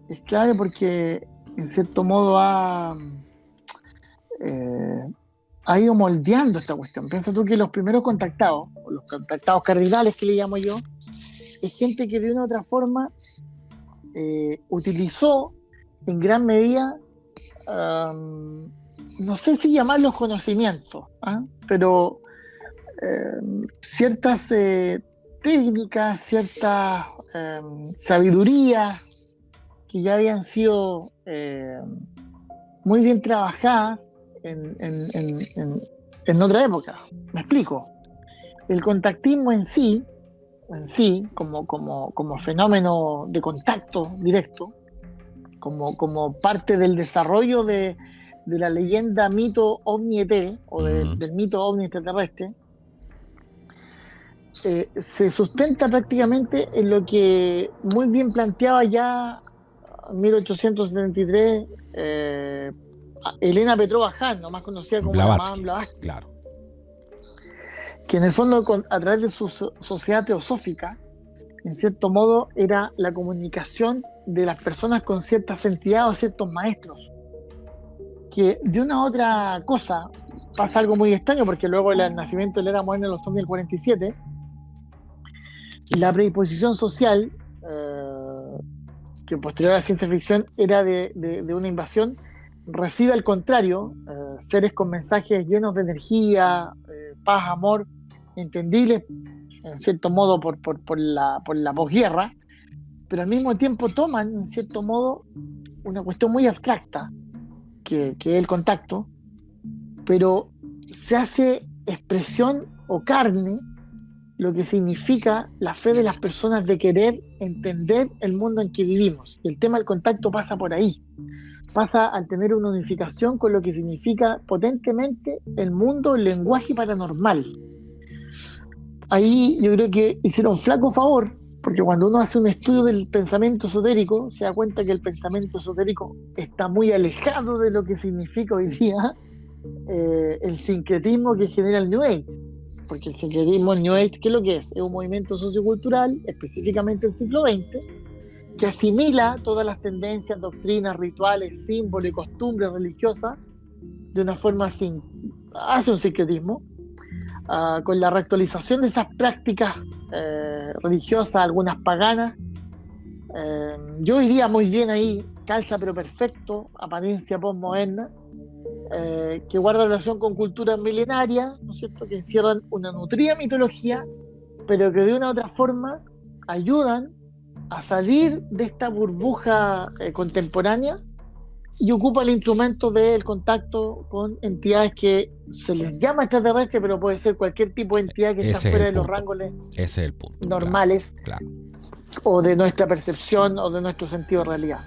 Es clave porque, en cierto modo, ha ido moldeando esta cuestión. Piensa tú que los primeros contactados, o los contactados cardinales que le llamo yo, es gente que de una u otra forma utilizó en gran medida, no sé si llamarlos conocimientos, pero ciertas técnicas, ciertas sabidurías que ya habían sido muy bien trabajadas en otra época. Me explico. El contactismo en sí, como fenómeno de contacto directo, como parte del desarrollo de la leyenda mito ovni ET, o del mito ovni extraterrestre, se sustenta prácticamente en lo que muy bien planteaba ya en 1873 Elena Petrova-Hahn, más conocida como la Madame Blavatsky. Claro. Que en el fondo, a través de su sociedad teosófica, en cierto modo, era la comunicación de las personas con ciertas entidades o ciertos maestros. Que de una u otra cosa pasa algo muy extraño, porque luego del nacimiento de la era moderna en los años del 47, la predisposición social, que posterior a la ciencia ficción era de una invasión, recibe al contrario, seres con mensajes llenos de energía, paz, amor, entendibles en cierto modo por la posguerra, pero al mismo tiempo toman en cierto modo una cuestión muy abstracta que es el contacto, pero se hace expresión o carne lo que significa la fe de las personas de querer entender el mundo en que vivimos. Y el tema del contacto pasa por ahí, pasa al tener una unificación con lo que significa potentemente el mundo, el lenguaje paranormal. Ahí yo creo que hicieron flaco favor, porque cuando uno hace un estudio del pensamiento esotérico, se da cuenta que el pensamiento esotérico está muy alejado de lo que significa hoy día el sincretismo que genera el New Age. Porque el sincretismo, el New Age, ¿qué es lo que es? Es un movimiento sociocultural, específicamente del siglo XX, que asimila todas las tendencias, doctrinas, rituales, símbolos y costumbres religiosas de una forma hace un sincretismo, con la reactualización de esas prácticas religiosas, algunas paganas. Yo iría muy bien ahí, calza pero perfecto, apariencia postmoderna, que guarda relación con culturas milenarias, ¿no es cierto?, que encierran una nutrida mitología, pero que de una u otra forma ayudan a salir de esta burbuja contemporánea y ocupa el instrumento del contacto con entidades que se les llama extraterrestre, pero puede ser cualquier tipo de entidad que está fuera de los rangos normales, claro. O de nuestra percepción o de nuestro sentido de realidad.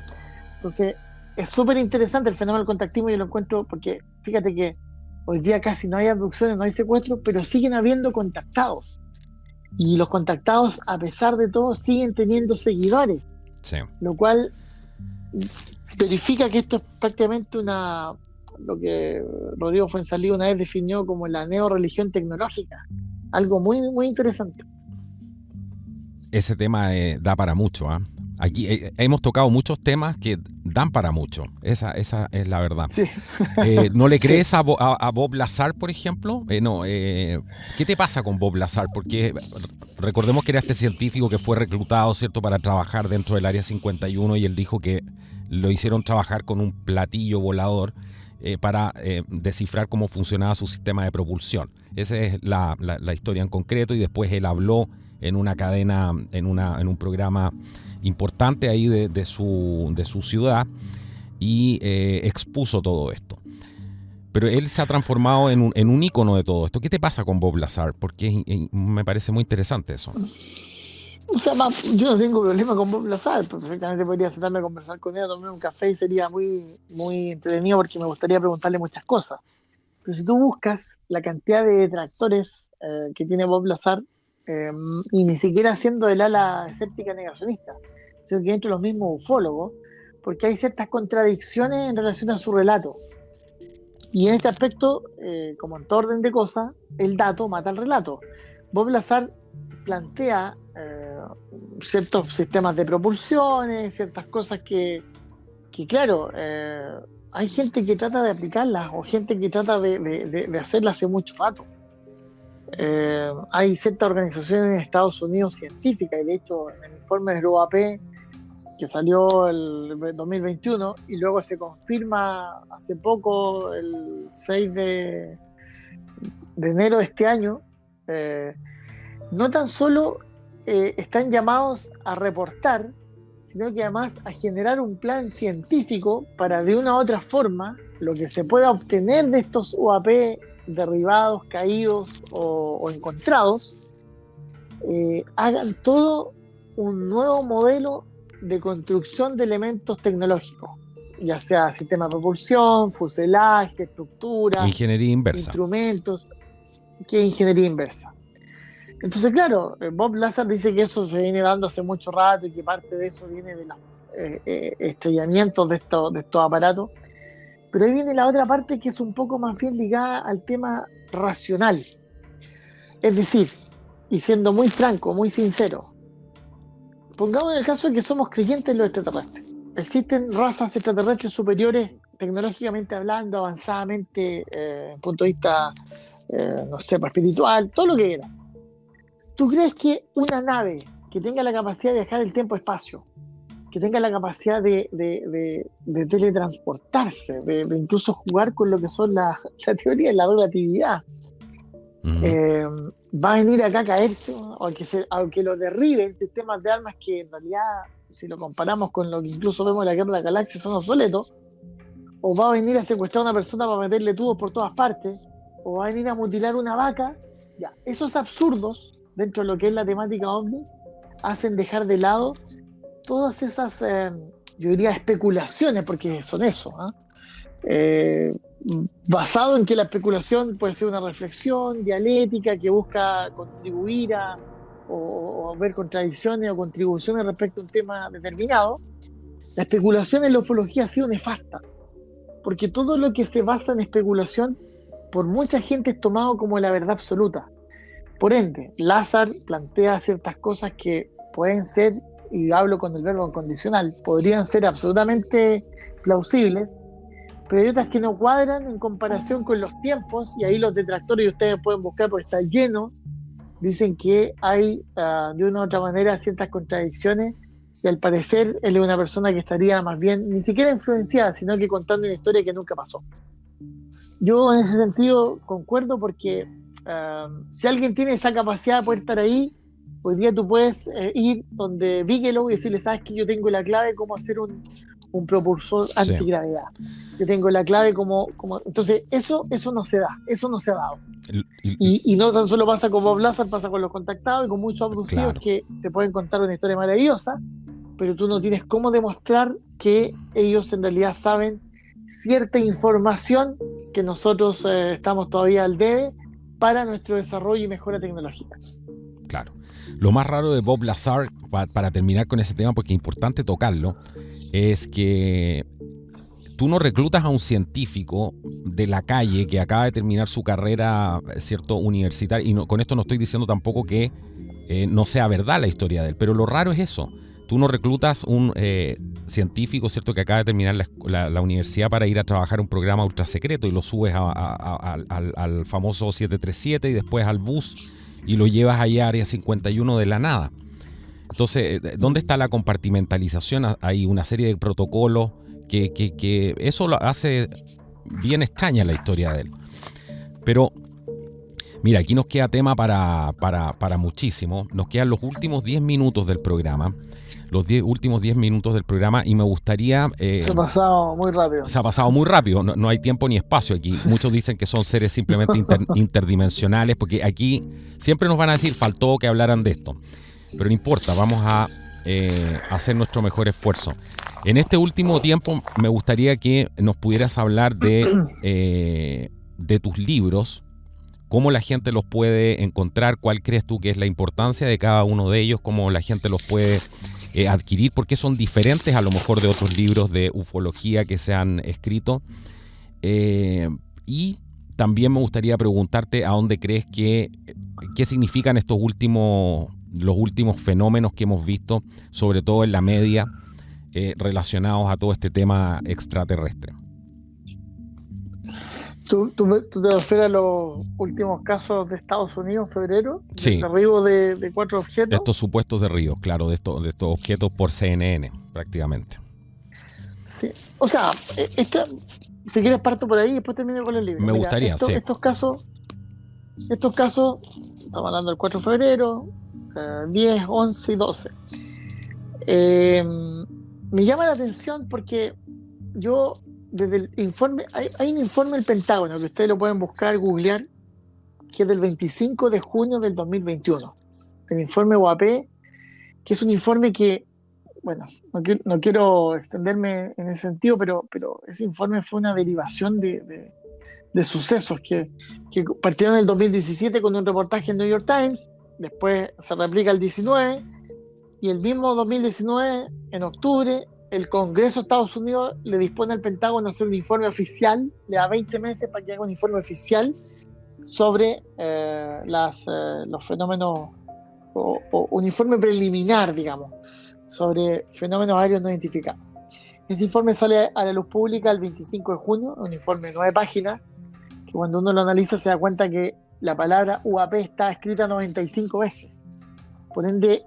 Entonces, es súper interesante el fenómeno del contactismo. Yo lo encuentro porque, fíjate que hoy día casi no hay abducciones, no hay secuestros, pero siguen habiendo contactados. Y los contactados, a pesar de todo, siguen teniendo seguidores. Sí. Lo cual verifica que esto es prácticamente lo que Rodrigo Fuenzalía una vez definió como la neorreligión tecnológica. Algo muy, muy interesante. Ese tema da para mucho, ¿eh? Aquí hemos tocado muchos temas que dan para mucho. Esa es la verdad. Sí. ¿No le crees a Bob Lazar, por ejemplo? ¿Qué te pasa con Bob Lazar? Porque recordemos que era este científico que fue reclutado, ¿cierto?, para trabajar dentro del Área 51, y él dijo que lo hicieron trabajar con un platillo volador para descifrar cómo funcionaba su sistema de propulsión. Esa es la historia en concreto, y después él habló en una cadena, en un programa importante ahí de su ciudad, y expuso todo esto. Pero él se ha transformado en un ícono de todo esto. ¿Qué te pasa con Bob Lazar? Porque me parece muy interesante eso. O sea, yo no tengo problema con Bob Lazar, perfectamente podría sentarme a conversar con él, a tomar un café y sería muy, muy entretenido porque me gustaría preguntarle muchas cosas. Pero si tú buscas la cantidad de detractores que tiene Bob Lazar, eh, y ni siquiera siendo del ala escéptica negacionista, sino que entre los mismos ufólogos, porque hay ciertas contradicciones en relación a su relato. Y en este aspecto, como en todo orden de cosas, el dato mata al relato. Bob Lazar plantea ciertos sistemas de propulsiones, ciertas cosas que claro, hay gente que trata de aplicarlas o gente que trata de hacerlas hace mucho rato. Hay ciertas organizaciones en Estados Unidos científicas, y de hecho en el informe de UAP que salió el 2021 y luego se confirma hace poco, el 6 de enero de este año, no tan solo están llamados a reportar, sino que además a generar un plan científico para de una u otra forma lo que se pueda obtener de estos UAP derribados, caídos o encontrados, hagan todo un nuevo modelo de construcción de elementos tecnológicos, ya sea sistema de propulsión, fuselaje, estructura, Ingeniería inversa. instrumentos, que es ingeniería inversa. Entonces, claro, Bob Lazar dice que eso se viene dando hace mucho rato y que parte de eso viene de los estrellamientos de estos aparatos. Pero ahí viene la otra parte que es un poco más bien ligada al tema racional. Es decir, y siendo muy franco, muy sincero, pongamos en el caso de que somos creyentes en los extraterrestres. Existen razas extraterrestres superiores, tecnológicamente hablando, avanzadamente, desde el punto de vista, no sé, espiritual, todo lo que quieras. ¿Tú crees que una nave que tenga la capacidad de viajar el tiempo-espacio, que tenga la capacidad de teletransportarse, de incluso jugar con lo que son la teoría de la relatividad, va a venir acá a caerse, aunque lo derriben sistemas de armas que en realidad, si lo comparamos con lo que incluso vemos en la Guerra de la Galaxia, son obsoletos? ¿O va a venir a secuestrar a una persona para meterle tubos por todas partes? ¿O va a venir a mutilar una vaca? Ya, esos absurdos dentro de lo que es la temática OVNI hacen dejar de lado todas esas, yo diría, especulaciones, porque son eso, basado en que la especulación puede ser una reflexión dialéctica que busca contribuir o ver contradicciones o contribuciones respecto a un tema determinado. La especulación en la ufología ha sido nefasta, porque todo lo que se basa en especulación por mucha gente es tomado como la verdad absoluta. Por ende, Lazar plantea ciertas cosas que pueden ser, y hablo con el verbo condicional, podrían ser absolutamente plausibles, pero hay otras que no cuadran en comparación con los tiempos, y ahí los detractores, y ustedes pueden buscar porque está lleno, dicen que hay de una u otra manera ciertas contradicciones, y al parecer él es una persona que estaría más bien ni siquiera influenciada, sino que contando una historia que nunca pasó. Yo en ese sentido concuerdo, porque si alguien tiene esa capacidad de poder estar ahí, hoy día tú puedes ir donde Bigelow y decirle, sabes que yo tengo la clave de cómo hacer un propulsor antigravedad. Yo tengo la clave como... Entonces, eso no se da, eso no se ha dado. Y no tan solo pasa con Bob Lazar, pasa con los contactados y con muchos abducidos, claro, que te pueden contar una historia maravillosa, pero tú no tienes cómo demostrar que ellos en realidad saben cierta información que nosotros estamos todavía al debe para nuestro desarrollo y mejora tecnológica. Claro. Lo más raro de Bob Lazar, para terminar con ese tema, porque es importante tocarlo, es que tú no reclutas a un científico de la calle que acaba de terminar su carrera, ¿cierto?, universitaria, y no, con esto no estoy diciendo tampoco que no sea verdad la historia de él, pero lo raro es eso. Tú no reclutas un científico, ¿cierto?, que acaba de terminar la universidad para ir a trabajar un programa ultra secreto y lo subes al famoso 737 y después al bus y lo llevas allá a Área 51 de la nada. Entonces, ¿dónde está la compartimentalización? Hay una serie de protocolos que eso lo hace bien extraña la historia de él. Pero, mira, aquí nos queda tema para muchísimo. Nos quedan los últimos 10 minutos del programa. Últimos 10 minutos del programa, y me gustaría... se ha pasado muy rápido. Se ha pasado muy rápido, no hay tiempo ni espacio aquí. Muchos dicen que son seres simplemente interdimensionales, porque aquí siempre nos van a decir, faltó que hablaran de esto. pero no importa, vamos a hacer nuestro mejor esfuerzo. En este último tiempo me gustaría que nos pudieras hablar de tus libros, cómo la gente los puede encontrar, cuál crees tú que es la importancia de cada uno de ellos, cómo la gente los puede adquirir, porque son diferentes a lo mejor de otros libros de ufología que se han escrito. Y también me gustaría preguntarte a dónde crees qué significan los últimos fenómenos que hemos visto, sobre todo en la media, relacionados a todo este tema extraterrestre. ¿Tú te refieres a los últimos casos de Estados Unidos en febrero? Sí. ¿El derribo de 4 objetos? Estos supuestos derribos, claro, de estos objetos por CNN, prácticamente. Sí. O sea, si quieres parto por ahí y después termino con el libro. Me gustaría, sí. Estos casos, estamos hablando del 4 de febrero, 10, 11 y 12. Me llama la atención porque yo, desde el informe, hay un informe del Pentágono que ustedes lo pueden buscar, googlear, que es del 25 de junio del 2021. El informe UAP, que es un informe que, bueno, no quiero extenderme en ese sentido, pero ese informe fue una derivación de sucesos que partieron en el 2017 con un reportaje en New York Times, después se replica el 19, y el mismo 2019, en octubre, el Congreso de Estados Unidos le dispone al Pentágono a hacer un informe oficial, le da 20 meses para que haga un informe oficial sobre los fenómenos, o un informe preliminar, digamos, sobre fenómenos aéreos no identificados. Ese informe sale a la luz pública el 25 de junio, un informe de 9 páginas, que cuando uno lo analiza se da cuenta que la palabra UAP está escrita 95 veces. Por ende,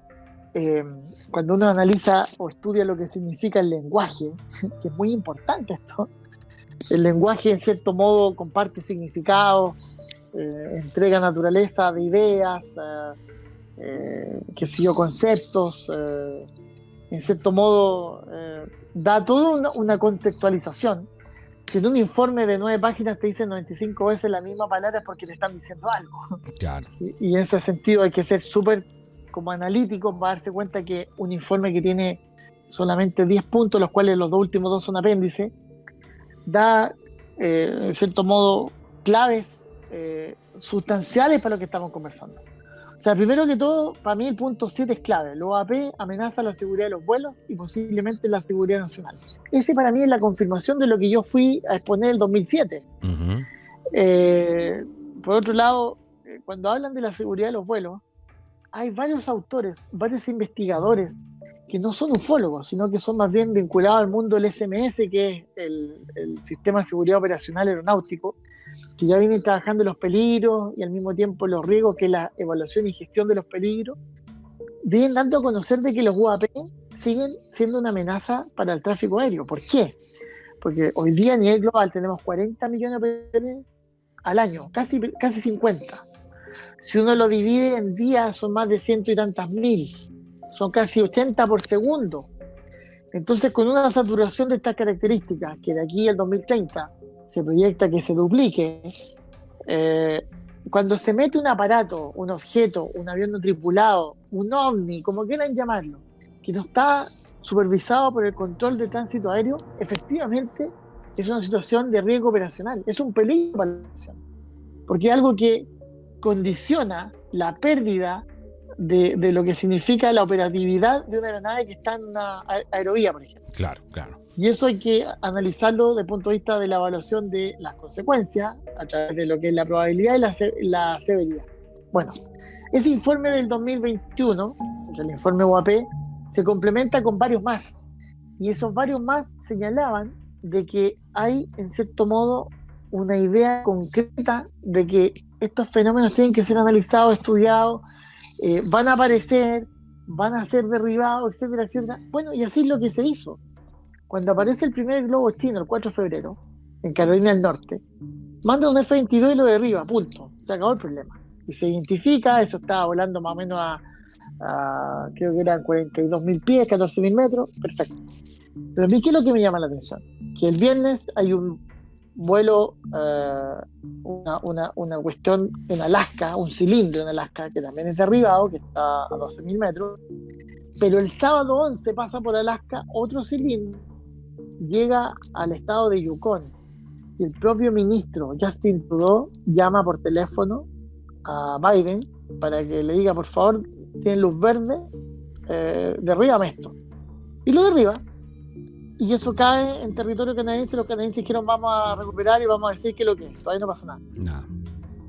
cuando uno analiza o estudia lo que significa el lenguaje, que es muy importante esto, el lenguaje en cierto modo comparte significados, entrega naturaleza de ideas, conceptos, en cierto modo da toda una contextualización. Si en un informe de 9 páginas te dicen 95 veces la misma palabra es porque te están diciendo algo. Claro. Y en ese sentido hay que ser súper como analítico para darse cuenta que un informe que tiene solamente 10 puntos, los cuales los últimos 2 son apéndices, da, en cierto modo, claves sustanciales para lo que estamos conversando. O sea, primero que todo, para mí el punto 7 es clave. El OAP amenaza la seguridad de los vuelos y posiblemente la seguridad nacional. Ese para mí es la confirmación de lo que yo fui a exponer el 2007. Uh-huh. Por otro lado, cuando hablan de la seguridad de los vuelos, hay varios autores, varios investigadores que no son ufólogos, sino que son más bien vinculados al mundo del SMS, que es el Sistema de Seguridad Operacional Aeronáutico, que ya vienen trabajando los peligros y al mismo tiempo los riesgos, que es la evaluación y gestión de los peligros. Vienen dando a conocer de que los UAP siguen siendo una amenaza para el tráfico aéreo. ¿Por qué? Porque hoy día a nivel global tenemos 40 millones de operaciones al año, casi 50. Si uno lo divide en días, son más de 100 y tantas mil. Son casi 80 por segundo. Entonces, con una saturación de estas características, que de aquí al 2030 se proyecta que se duplique, cuando se mete un aparato, un objeto, un avión no tripulado, un ovni, como quieran llamarlo, que no está supervisado por el control de tránsito aéreo, efectivamente es una situación de riesgo operacional, es un peligro para la nación, porque es algo que condiciona la pérdida de lo que significa la operatividad de una aeronave que está en una aerovía, por ejemplo. Claro, claro. Y eso hay que analizarlo desde el punto de vista de la evaluación de las consecuencias, a través de lo que es la probabilidad y la severidad. Bueno, ese informe del 2021, el informe UAP, se complementa con varios más. Y esos varios más señalaban de que hay, en cierto modo, una idea concreta de que estos fenómenos tienen que ser analizados, estudiados, van a aparecer, van a ser derribados, etcétera, etcétera. Bueno, y así es lo que se hizo. Cuando aparece el primer globo chino, el 4 de febrero, en Carolina del Norte, manda un F-22 y lo derriba, punto. Se acabó el problema. Y se identifica, eso estaba volando más o menos a creo que eran 42.000 pies, 14.000 metros, perfecto. Pero a mí, ¿qué es lo que me llama la atención? Que el viernes hay un vuelo, una cuestión en Alaska, un cilindro en Alaska, que también es derribado, que está a 12.000 metros, pero el sábado 11 pasa por Alaska otro cilindro, llega al estado de Yukon, y el propio ministro Justin Trudeau llama por teléfono a Biden para que le diga, por favor, tienen luz verde, derríbame esto. Y lo derriba, y eso cae en territorio canadiense. Los canadienses dijeron, vamos a recuperar y vamos a decir que lo que es, todavía no pasa nada. Nada.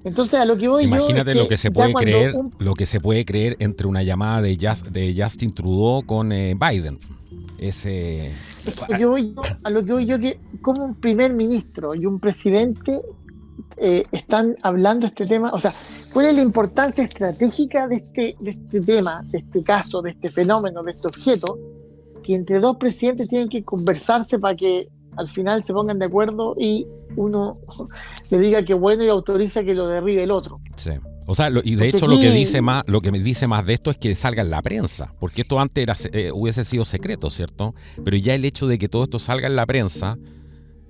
Entonces, a lo que voy Imagínate yo es lo que se puede creer, lo que se puede creer entre una llamada de Justin Trudeau con Biden. A lo que voy yo que como un primer ministro y un presidente están hablando este tema, o sea, ¿cuál es la importancia estratégica de este tema, de este caso, de este fenómeno, de este objeto? Que entre dos presidentes tienen que conversarse para que al final se pongan de acuerdo y uno le diga que bueno y autoriza que lo derribe el otro. Sí. O sea, y de hecho lo que me dice más de esto es que salga en la prensa, porque esto antes hubiese sido secreto, ¿cierto? Pero ya el hecho de que todo esto salga en la prensa,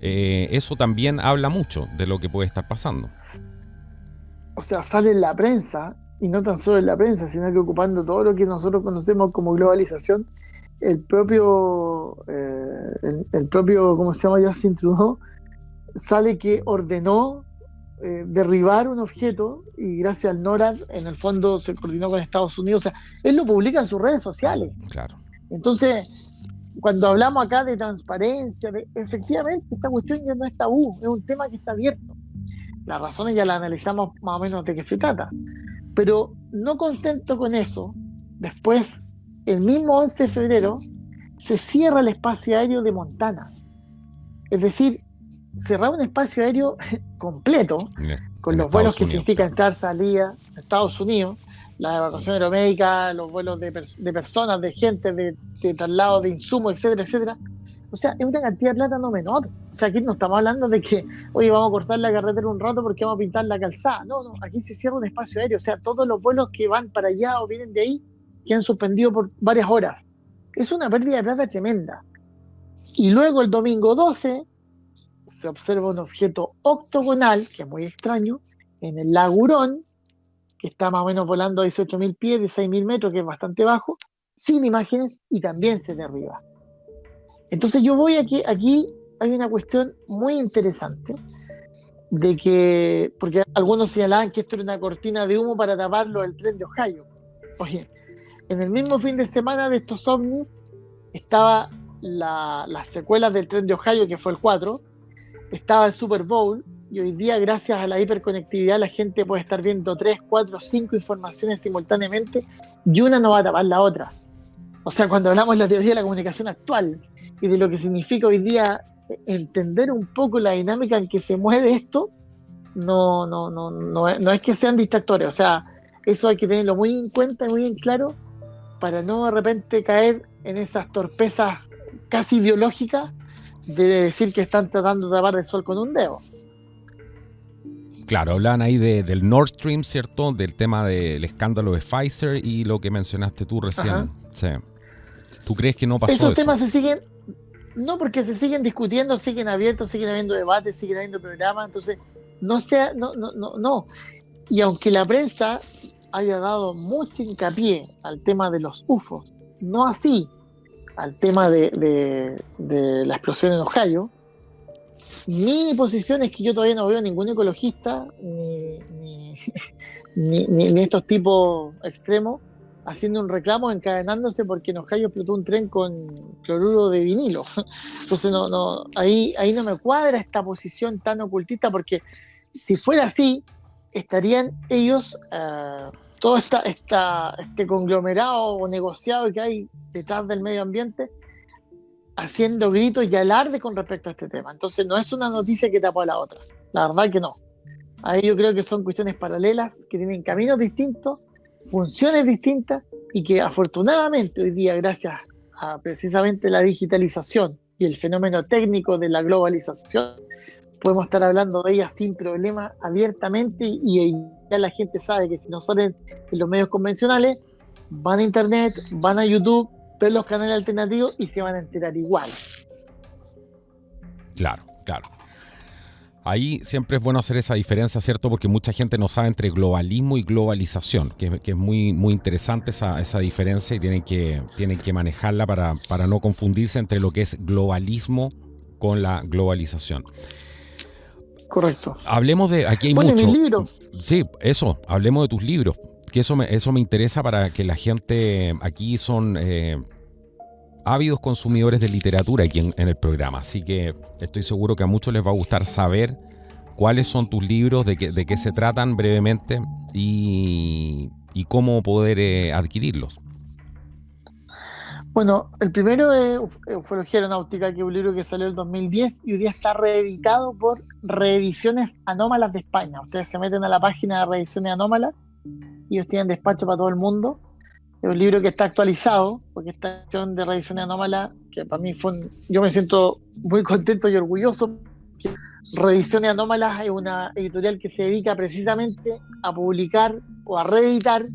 eso también habla mucho de lo que puede estar pasando. O sea, sale en la prensa, y no tan solo en la prensa, sino que ocupando todo lo que nosotros conocemos como globalización. El propio, ¿cómo se llama? Justin Trudeau sale que ordenó derribar un objeto, y gracias al NORAD, en el fondo se coordinó con Estados Unidos. O sea, él lo publica en sus redes sociales. Claro. Entonces, cuando hablamos acá de transparencia, efectivamente, esta cuestión ya no es tabú, es un tema que está abierto. Las razones ya las analizamos más o menos de qué se trata. Pero no contento con eso, después, el mismo 11 de febrero, se cierra el espacio aéreo de Montana. Es decir, cerrar un espacio aéreo completo, con los vuelos que significa entrar, salida, Estados Unidos, la evacuación aeromédica, los vuelos de personas, de gente, de traslado de insumos, etcétera, etcétera. O sea, es una cantidad de plata no menor. O sea, aquí no estamos hablando de que, oye, vamos a cortar la carretera un rato porque vamos a pintar la calzada. No, aquí se cierra un espacio aéreo. O sea, todos los vuelos que van para allá o vienen de ahí quedan suspendidos por varias horas. Es una pérdida de plata tremenda. Y luego el domingo 12 se observa un objeto octogonal, que es muy extraño, en el lago Hurón, que está más o menos volando a 18.000 pies, de 6.000 metros, que es bastante bajo, sin imágenes, y también se derriba. Entonces yo voy aquí hay una cuestión muy interesante, de que, porque algunos señalaban que esto era una cortina de humo para taparlo del tren de Ohio. Oye, en el mismo fin de semana de estos ovnis estaba las secuelas del tren de Ohio, que fue el 4, estaba el Super Bowl, y hoy día, gracias a la hiperconectividad, la gente puede estar viendo 3, 4, 5 informaciones simultáneamente, y una no va a tapar la otra. O sea, cuando hablamos de la teoría de la comunicación actual y de lo que significa hoy día entender un poco la dinámica en que se mueve esto, no es que sean distractores. O sea, eso hay que tenerlo muy en cuenta y muy en claro para no de repente caer en esas torpezas casi biológicas de decir que están tratando de tapar el sol con un dedo. Claro, hablan ahí del Nord Stream, ¿cierto? Del tema del escándalo de Pfizer y lo que mencionaste tú recién. Ajá. Sí. ¿Tú crees que no pasó esos eso? Temas se siguen, no, porque se siguen discutiendo, siguen abiertos, siguen habiendo debates, siguen habiendo programas, entonces no. Y aunque la prensa haya dado mucho hincapié al tema de los UFOs, no así al tema de la explosión en Ohio, mi posición es que yo todavía no veo ningún ecologista ni estos tipos extremos haciendo un reclamo, encadenándose porque en Ohio explotó un tren con cloruro de vinilo. Entonces ahí no me cuadra esta posición tan ocultista, porque si fuera así, estarían ellos, todo este conglomerado o negociado que hay detrás del medio ambiente, haciendo gritos y alarde con respecto a este tema. Entonces no es una noticia que tapa a la otra, la verdad que no. Ahí yo creo que son cuestiones paralelas, que tienen caminos distintos, funciones distintas, y que afortunadamente hoy día, gracias a precisamente la digitalización y el fenómeno técnico de la globalización, podemos estar hablando de ellas sin problema, abiertamente, y ya la gente sabe que si no salen en los medios convencionales, van a internet, van a YouTube, ven los canales alternativos y se van a enterar igual. Claro. Ahí siempre es bueno hacer esa diferencia, ¿cierto? Porque mucha gente no sabe entre globalismo y globalización, que es muy, muy interesante esa diferencia y tienen que manejarla para no confundirse entre lo que es globalismo con la globalización. Correcto. Hablemos de, aquí hay Bueno, mucho. mis libros. Sí, eso, hablemos de tus libros, que eso me interesa para que la gente, aquí son ávidos consumidores de literatura aquí en el programa, así que estoy seguro que a muchos les va a gustar saber cuáles son tus libros, de qué se tratan brevemente y cómo poder adquirirlos. Bueno, el primero es Ufología Aeronáutica, que es un libro que salió en el 2010 y hoy día está reeditado por Reediciones Anómalas de España. Ustedes se meten a la página de Reediciones Anómalas y ellos tienen despacho para todo el mundo. Es un libro que está actualizado, porque esta edición de Reediciones Anómalas, que para mí yo me siento muy contento y orgulloso. Reediciones Anómalas es una editorial que se dedica precisamente a publicar o a reeditar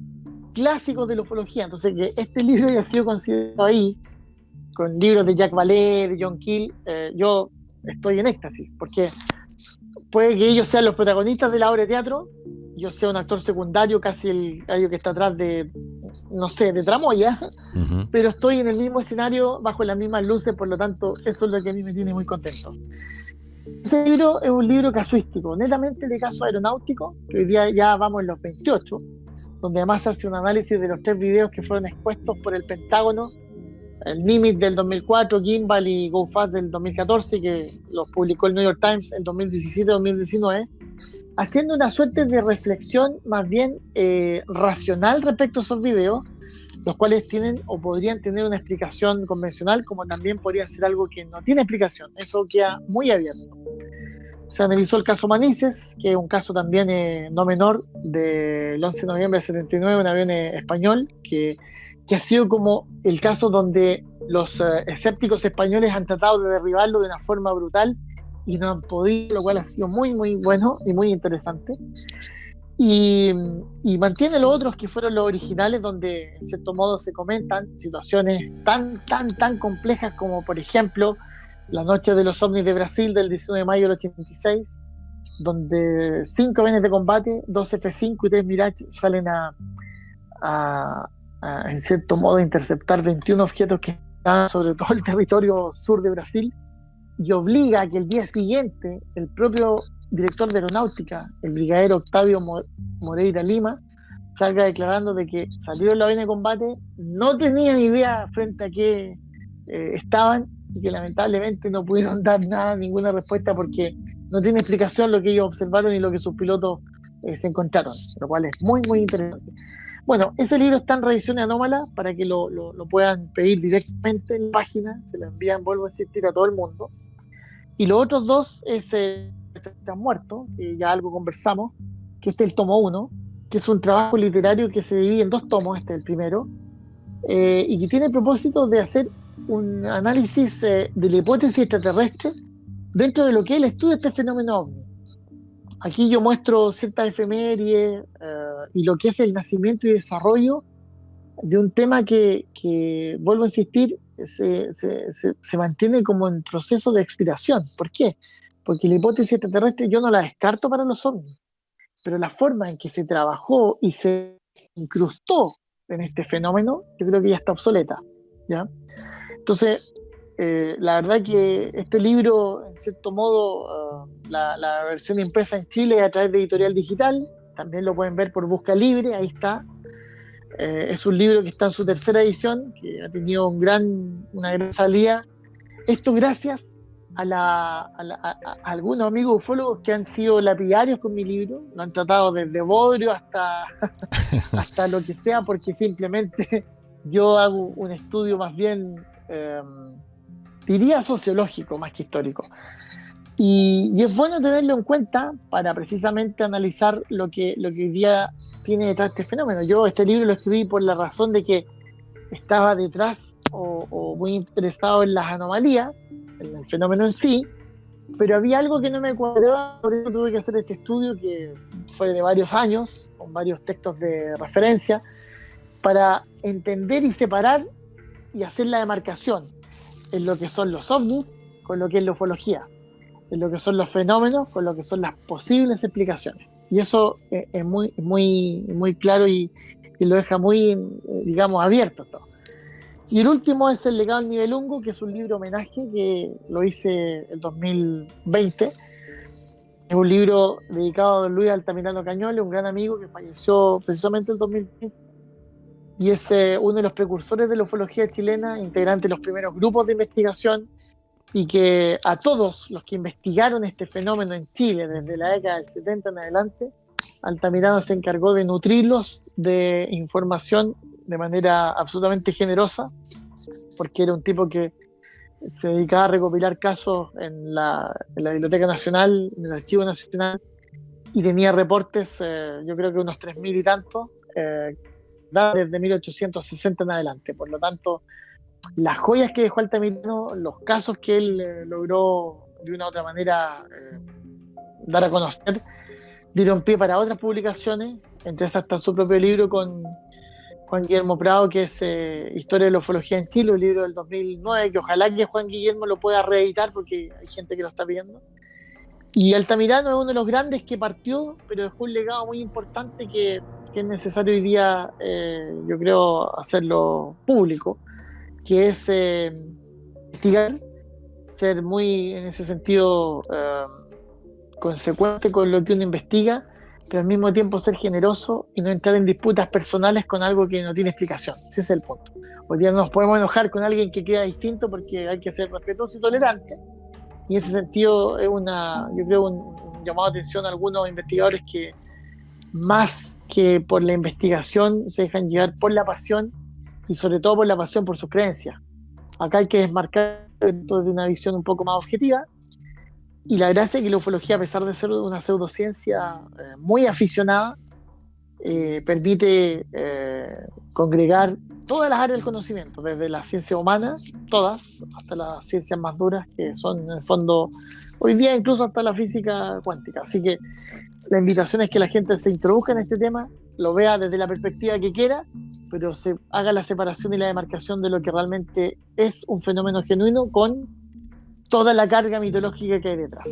clásicos de la ufología. Entonces, que este libro haya sido considerado ahí, con libros de Jack Vallée, de John Keel, yo estoy en éxtasis, porque puede que ellos sean los protagonistas de la obra de teatro, yo sea un actor secundario, casi el gallo que está atrás de, no sé, de tramoya, pero estoy en el mismo escenario, bajo las mismas luces, por lo tanto, eso es lo que a mí me tiene muy contento. Ese libro es un libro casuístico, netamente de caso aeronáutico, que hoy día ya vamos en los 28, donde además hace un análisis de los 3 videos que fueron expuestos por el Pentágono, el Nimitz del 2004, Gimbal y Go Fast del 2014, que los publicó el New York Times en 2017-2019, haciendo una suerte de reflexión más bien racional respecto a esos videos, los cuales tienen o podrían tener una explicación convencional, como también podría ser algo que no tiene explicación. Eso queda muy abierto. Se analizó el caso Manises, que es un caso también no menor, del 11 de noviembre del 79, un avión español, que ha sido como el caso donde los escépticos españoles han tratado de derribarlo de una forma brutal y no han podido, lo cual ha sido muy, muy bueno y muy interesante. Y mantiene los otros que fueron los originales, donde en cierto modo se comentan situaciones tan complejas como, por ejemplo, la noche de los ovnis de Brasil del 19 de mayo del 86, donde 5 aviones de combate, 2 F-5 y 3 Mirage salen en cierto modo, interceptar 21 objetos que están sobre todo el territorio sur de Brasil, y obliga a que el día siguiente el propio director de aeronáutica, el brigadier Octavio Moreira Lima, salga declarando de que salieron los aviones de combate, no tenían idea frente a qué estaban, y que lamentablemente no pudieron dar ninguna respuesta, porque no tiene explicación lo que ellos observaron y lo que sus pilotos se encontraron, lo cual es muy, muy interesante. Bueno, ese libro está en Reediciones Anómalas para que lo puedan pedir directamente en la página, se lo envían, vuelvo a insistir, a todo el mundo. Y los otros dos es Están Muertos, que ya algo conversamos, que este es el tomo 1, que es un trabajo literario que se divide en 2 tomos, este es el primero, y que tiene el propósito de hacer un análisis de la hipótesis extraterrestre dentro de lo que es el estudio de este fenómeno ovni. Aquí yo muestro ciertas efemérides y lo que es el nacimiento y desarrollo de un tema que vuelvo a insistir, se mantiene como en proceso de expiración. ¿Por qué? Porque la hipótesis extraterrestre yo no la descarto para los ovnis, pero la forma en que se trabajó y se incrustó en este fenómeno, yo creo que ya está obsoleta, ¿ya? Entonces, la verdad que este libro, en cierto modo, la versión impresa en Chile es a través de Editorial Digital, también lo pueden ver por Busca Libre, ahí está. Es un libro que está en su 3ª edición, que ha tenido una gran salida. Esto gracias a algunos amigos ufólogos que han sido lapidarios con mi libro, lo han tratado desde bodrio hasta lo que sea, porque simplemente yo hago un estudio más bien, diría sociológico más que histórico. Y es bueno tenerlo en cuenta para precisamente analizar lo que hoy día tiene detrás de este fenómeno. Yo este libro lo escribí por la razón de que estaba detrás o muy interesado en las anomalías, en el fenómeno en sí, pero había algo que no me cuadraba, por eso tuve que hacer este estudio que fue de varios años, con varios textos de referencia, para entender y separar y hacer la demarcación en lo que son los ovnis con lo que es la ufología. en lo que son los fenómenos con lo que son las posibles explicaciones. Y eso es muy claro y lo deja muy, digamos, abierto todo. Y el último es El legado del Nibelungo, que es un libro homenaje que lo hice el 2020. Es un libro dedicado a don Luis Altamirano Cañoles, un gran amigo que falleció precisamente en el 2020. Y es uno de los precursores de la ufología chilena, integrante de los primeros grupos de investigación, y que a todos los que investigaron este fenómeno en Chile desde la década del 70 en adelante, Altamirano se encargó de nutrirlos de información de manera absolutamente generosa, porque era un tipo que se dedicaba a recopilar casos en la Biblioteca Nacional, en el Archivo Nacional, y tenía reportes, yo creo que unos 3.000 y tantos, desde 1860 en adelante. Por lo tanto, las joyas que dejó Altamirano, los casos que él logró de una u otra manera dar a conocer, dieron pie para otras publicaciones, entre esas está su propio libro con Juan Guillermo Prado, que es Historia de la Ufología en Chile, un libro del 2009, que ojalá que Juan Guillermo lo pueda reeditar porque hay gente que lo está pidiendo. Y Altamirano es uno de los grandes que partió, pero dejó un legado muy importante que es necesario hoy día, yo creo, hacerlo público, que es investigar, ser muy, en ese sentido, consecuente con lo que uno investiga, pero al mismo tiempo ser generoso y no entrar en disputas personales con algo que no tiene explicación. Ese es el punto. Hoy día no nos podemos enojar con alguien que crea distinto porque hay que ser respetuoso y tolerante. Y en ese sentido es yo creo, un llamado de atención a algunos investigadores que más que por la investigación se dejan llevar por la pasión y sobre todo por la pasión por sus creencias. Acá hay que desmarcar esto de una visión un poco más objetiva. Y la gracia es que la ufología, a pesar de ser una pseudociencia muy aficionada, permite congregar todas las áreas del conocimiento, desde la ciencia humana, todas, hasta las ciencias más duras, que son en el fondo, hoy día incluso hasta la física cuántica. Así que la invitación es que la gente se introduzca en este tema, lo vea desde la perspectiva que quiera, pero se haga la separación y la demarcación de lo que realmente es un fenómeno genuino con toda la carga mitológica que hay detrás.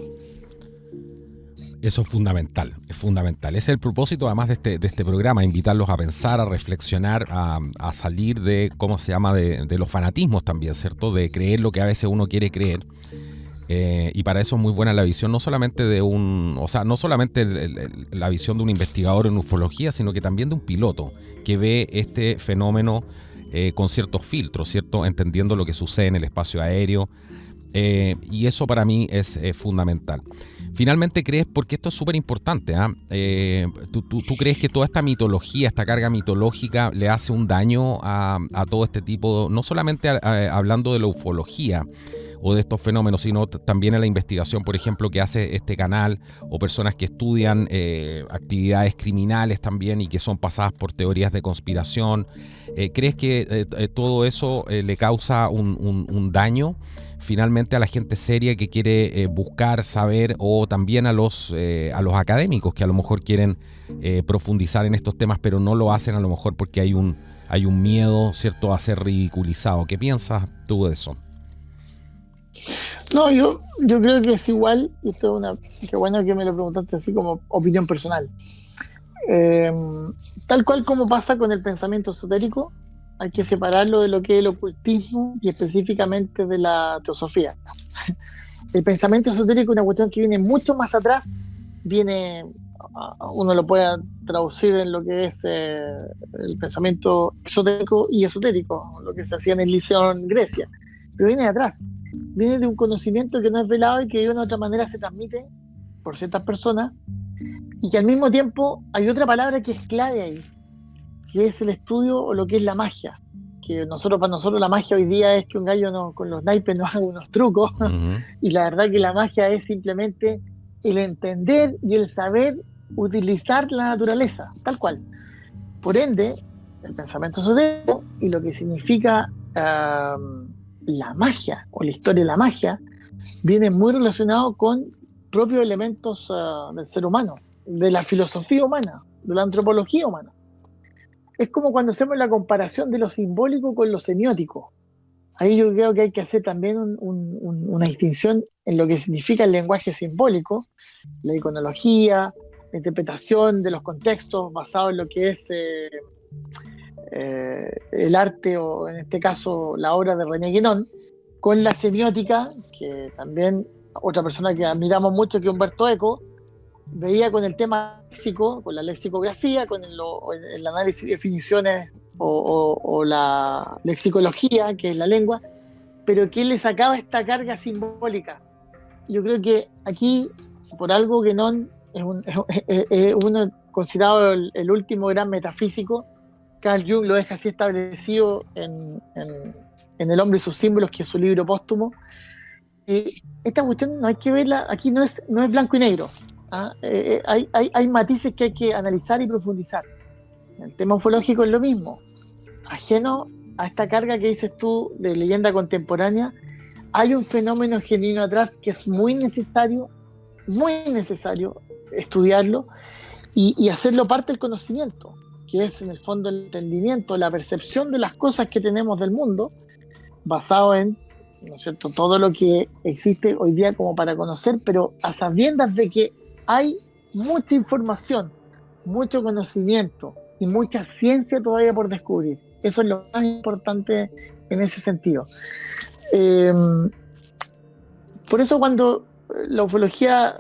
Eso es fundamental, es fundamental. Ese es el propósito además de este programa, invitarlos a pensar, a reflexionar, a salir de, ¿cómo se llama?, de los fanatismos también, ¿cierto? De creer lo que a veces uno quiere creer. Y para eso es muy buena la visión, no solamente no solamente la visión de un investigador en ufología, sino que también de un piloto que ve este fenómeno con ciertos filtros, ¿cierto? Entendiendo lo que sucede en el espacio aéreo. Y eso para mí es fundamental. Finalmente, ¿crees, porque esto es súper importante, ¿tú crees que toda esta mitología, esta carga mitológica le hace un daño a todo este tipo, no solamente hablando de la ufología o de estos fenómenos, sino también a la investigación, por ejemplo, que hace este canal, o personas que estudian actividades criminales también y que son pasadas por teorías de conspiración? ¿Crees que todo eso le causa un daño finalmente a la gente seria que quiere buscar, saber, o también a los académicos que a lo mejor quieren profundizar en estos temas, pero no lo hacen a lo mejor porque hay un miedo, ¿cierto?, a ser ridiculizado? ¿Qué piensas tú de eso? No, yo creo que es igual, y esto qué bueno que me lo preguntaste así como opinión personal. Tal cual como pasa con el pensamiento esotérico, hay que separarlo de lo que es el ocultismo y específicamente de la teosofía. El pensamiento esotérico es una cuestión que viene mucho más atrás, uno lo puede traducir en lo que es el pensamiento exotérico y esotérico, lo que se hacía en el Liceo en Grecia, pero viene de atrás, viene de un conocimiento que no es velado y que de una u otra manera se transmite por ciertas personas, y que al mismo tiempo hay otra palabra que es clave ahí, que es el estudio o lo que es la magia. Que para nosotros la magia hoy día es que un gallo con los naipes nos haga unos trucos, y la verdad que la magia es simplemente el entender y el saber utilizar la naturaleza, tal cual. Por ende, el pensamiento esotérico y lo que significa la magia o la historia de la magia viene muy relacionado con propios elementos del ser humano, de la filosofía humana, de la antropología humana. Es como cuando hacemos la comparación de lo simbólico con lo semiótico. ahí yo creo que hay que hacer también una distinción en lo que significa el lenguaje simbólico, la iconología, la interpretación de los contextos basado en lo que es el arte, o en este caso la obra de René Guénon, con la semiótica, que también otra persona que admiramos mucho, que es Humberto Eco, veía con el tema léxico, con la lexicografía, con el análisis de definiciones o la lexicología, que es la lengua, pero que él le sacaba esta carga simbólica. Yo creo que aquí, por algo, Guénon es uno considerado el último gran metafísico. Carl Jung lo deja así establecido en El hombre y sus símbolos, que es su libro póstumo. Esta cuestión no hay que verla, aquí no es blanco y negro. ¿Ah? Hay matices que hay que analizar y profundizar. El tema ufológico es lo mismo. Ajeno a esta carga que dices tú de leyenda contemporánea, hay un fenómeno genuino atrás que es muy necesario estudiarlo y hacerlo parte del conocimiento, que es en el fondo el entendimiento, la percepción de las cosas que tenemos del mundo, basado en, ¿no es cierto?, todo lo que existe hoy día como para conocer, pero a sabiendas de que hay mucha información, mucho conocimiento y mucha ciencia todavía por descubrir. Eso es lo más importante en ese sentido. Por eso cuando la ufología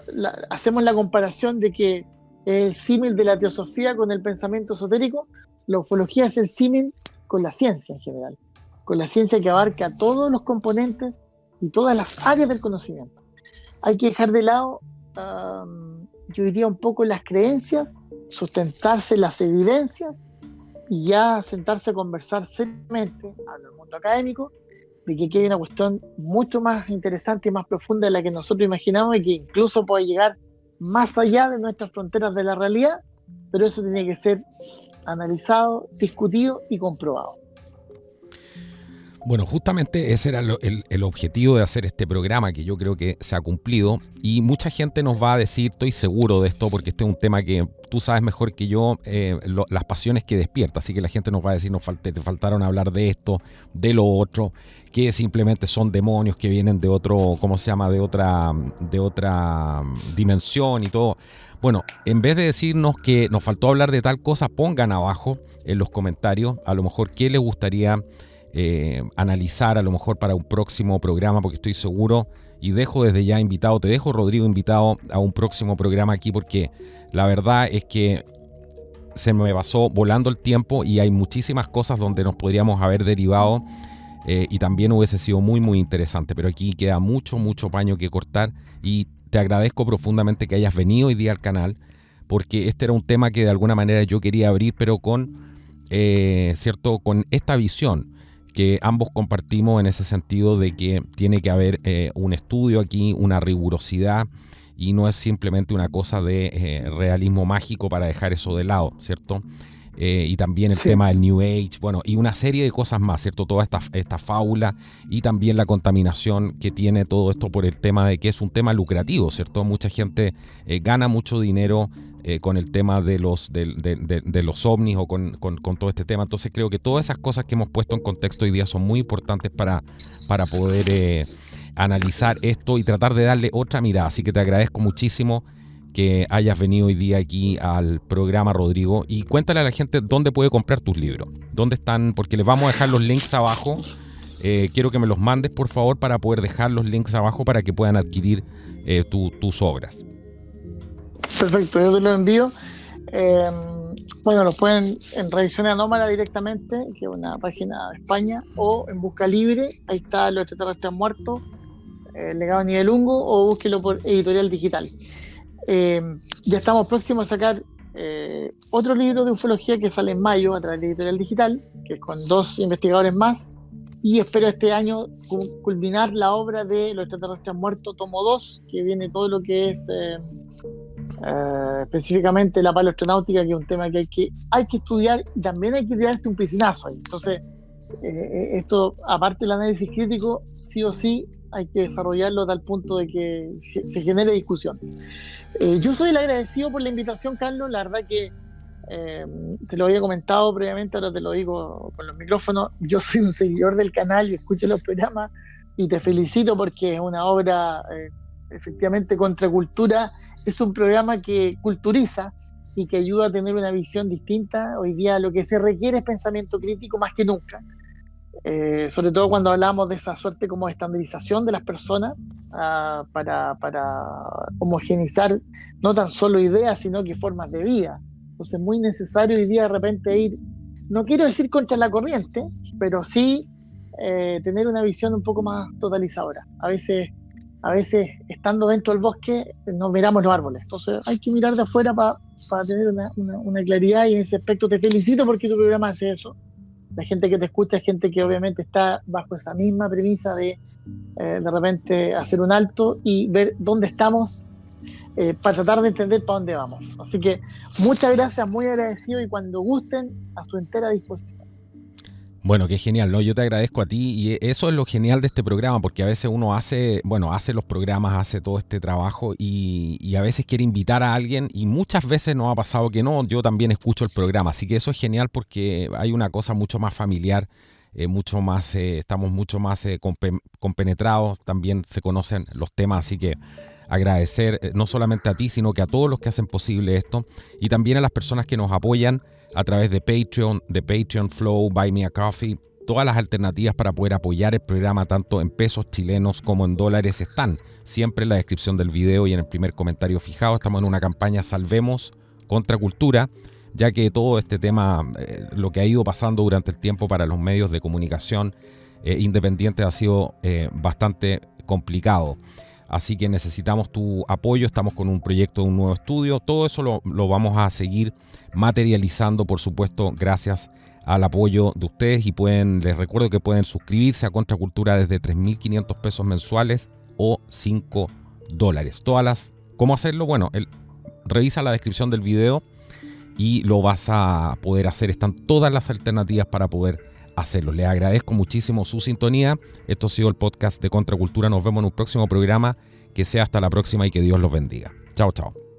hacemos la comparación de que es el símil de la teosofía con el pensamiento esotérico, la ufología es el símil con la ciencia en general, con la ciencia que abarca todos los componentes y todas las áreas del conocimiento. Hay que dejar de lado, yo diría, un poco las creencias, sustentarse las evidencias y ya sentarse a conversar seriamente en el mundo académico de que aquí hay una cuestión mucho más interesante y más profunda de la que nosotros imaginamos, y que incluso puede llegar más allá de nuestras fronteras de la realidad, pero eso tiene que ser analizado, discutido y comprobado. Bueno, justamente ese era el objetivo de hacer este programa, que yo creo que se ha cumplido, y mucha gente nos va a decir, estoy seguro de esto, porque este es un tema que tú sabes mejor que yo, las pasiones que despierta, así que la gente nos va a decir, te faltaron hablar de esto, de lo otro, que simplemente son demonios que vienen de otro, ¿cómo se llama?, de otra dimensión y todo. Bueno, en vez de decirnos que nos faltó hablar de tal cosa, pongan abajo en los comentarios a lo mejor qué les gustaría analizar a lo mejor para un próximo programa, porque estoy seguro, y dejo desde ya invitado, te dejo, Rodrigo, invitado a un próximo programa aquí, porque la verdad es que se me pasó volando el tiempo y hay muchísimas cosas donde nos podríamos haber derivado, y también hubiese sido muy muy interesante, pero aquí queda mucho paño que cortar, y te agradezco profundamente que hayas venido hoy día al canal, porque este era un tema que de alguna manera yo quería abrir, pero con con esta visión que ambos compartimos, en ese sentido de que tiene que haber un estudio aquí, una rigurosidad, y no es simplemente una cosa de realismo mágico para dejar eso de lado, ¿cierto? Y también el tema del New Age, bueno, y una serie de cosas más, ¿cierto? Toda esta fábula, y también la contaminación que tiene todo esto por el tema de que es un tema lucrativo, ¿cierto? Mucha gente gana mucho dinero con el tema de los ovnis, o con todo este tema. Entonces creo que todas esas cosas que hemos puesto en contexto hoy día son muy importantes para poder analizar esto y tratar de darle otra mirada. Así que te agradezco muchísimo que hayas venido hoy día aquí al programa, Rodrigo, y cuéntale a la gente dónde puede comprar tus libros, dónde están, porque les vamos a dejar los links abajo. Quiero que me los mandes, por favor, para poder dejar los links abajo para que puedan adquirir tus obras. Perfecto, yo te lo envío. Bueno, los pueden en Revisión Anómala directamente, que es una página de España, o en Busca Libre, ahí está Los extraterrestres muertos, Legado de Nibelungo, o búsquelo por Editorial Digital. Ya estamos próximos a sacar otro libro de ufología que sale en mayo a través de Editorial Digital, que es con 2 investigadores más, y espero este año culminar la obra de Los extraterrestres muertos, tomo 2, que viene todo lo que es específicamente la paleoastronáutica, que es un tema que hay que estudiar, y también hay que tirarse un piscinazo ahí. Entonces, esto, aparte del análisis crítico, sí o sí hay que desarrollarlo a tal punto de que se genere discusión. Yo soy el agradecido por la invitación, Carlos. La verdad que te lo había comentado previamente, ahora te lo digo con los micrófonos. Yo soy un seguidor del canal y escucho los programas y te felicito porque es una obra, efectivamente, Contracultura. Es un programa que culturiza y que ayuda a tener una visión distinta. Hoy día lo que se requiere es pensamiento crítico más que nunca. Sobre todo cuando hablamos de esa suerte como de estandarización de las personas, para homogeneizar no tan solo ideas, sino que formas de vida. Entonces es muy necesario hoy día de repente ir, no quiero decir contra la corriente, pero sí tener una visión un poco más totalizadora. A veces estando dentro del bosque nos miramos los árboles, entonces hay que mirar de afuera para tener una claridad, y en ese aspecto te felicito porque tu programa hace eso. La gente que te escucha es gente que obviamente está bajo esa misma premisa de repente hacer un alto y ver dónde estamos, para tratar de entender para dónde vamos. Así que muchas gracias, muy agradecido, y cuando gusten, a su entera disposición. Bueno, qué genial, ¿no? Yo te agradezco a ti, y eso es lo genial de este programa, porque a veces uno hace los programas, hace todo este trabajo y a veces quiere invitar a alguien, y muchas veces nos ha pasado que no. Yo también escucho el programa, así que eso es genial porque hay una cosa mucho más familiar, mucho más, estamos mucho más compenetrados, también se conocen los temas, así que agradecer no solamente a ti, sino que a todos los que hacen posible esto, y también a las personas que nos apoyan a través de Patreon, Flow, Buy Me a Coffee. Todas las alternativas para poder apoyar el programa, tanto en pesos chilenos como en dólares, están siempre en la descripción del video y en el primer comentario fijado. Estamos en una campaña Salvemos Contracultura, ya que todo este tema, lo que ha ido pasando durante el tiempo para los medios de comunicación independientes ha sido bastante complicado. Así que necesitamos tu apoyo. Estamos con un proyecto de un nuevo estudio. Todo eso lo vamos a seguir materializando, por supuesto, gracias al apoyo de ustedes. Y les recuerdo que pueden suscribirse a Contracultura desde 3.500 pesos mensuales o $5. ¿Cómo hacerlo? Bueno, revisa la descripción del video y lo vas a poder hacer. Están todas las alternativas para poder hacerlo. Les agradezco muchísimo su sintonía. Esto ha sido el podcast de Contracultura. Nos vemos en un próximo programa. Que sea hasta la próxima y que Dios los bendiga. Chao, chao.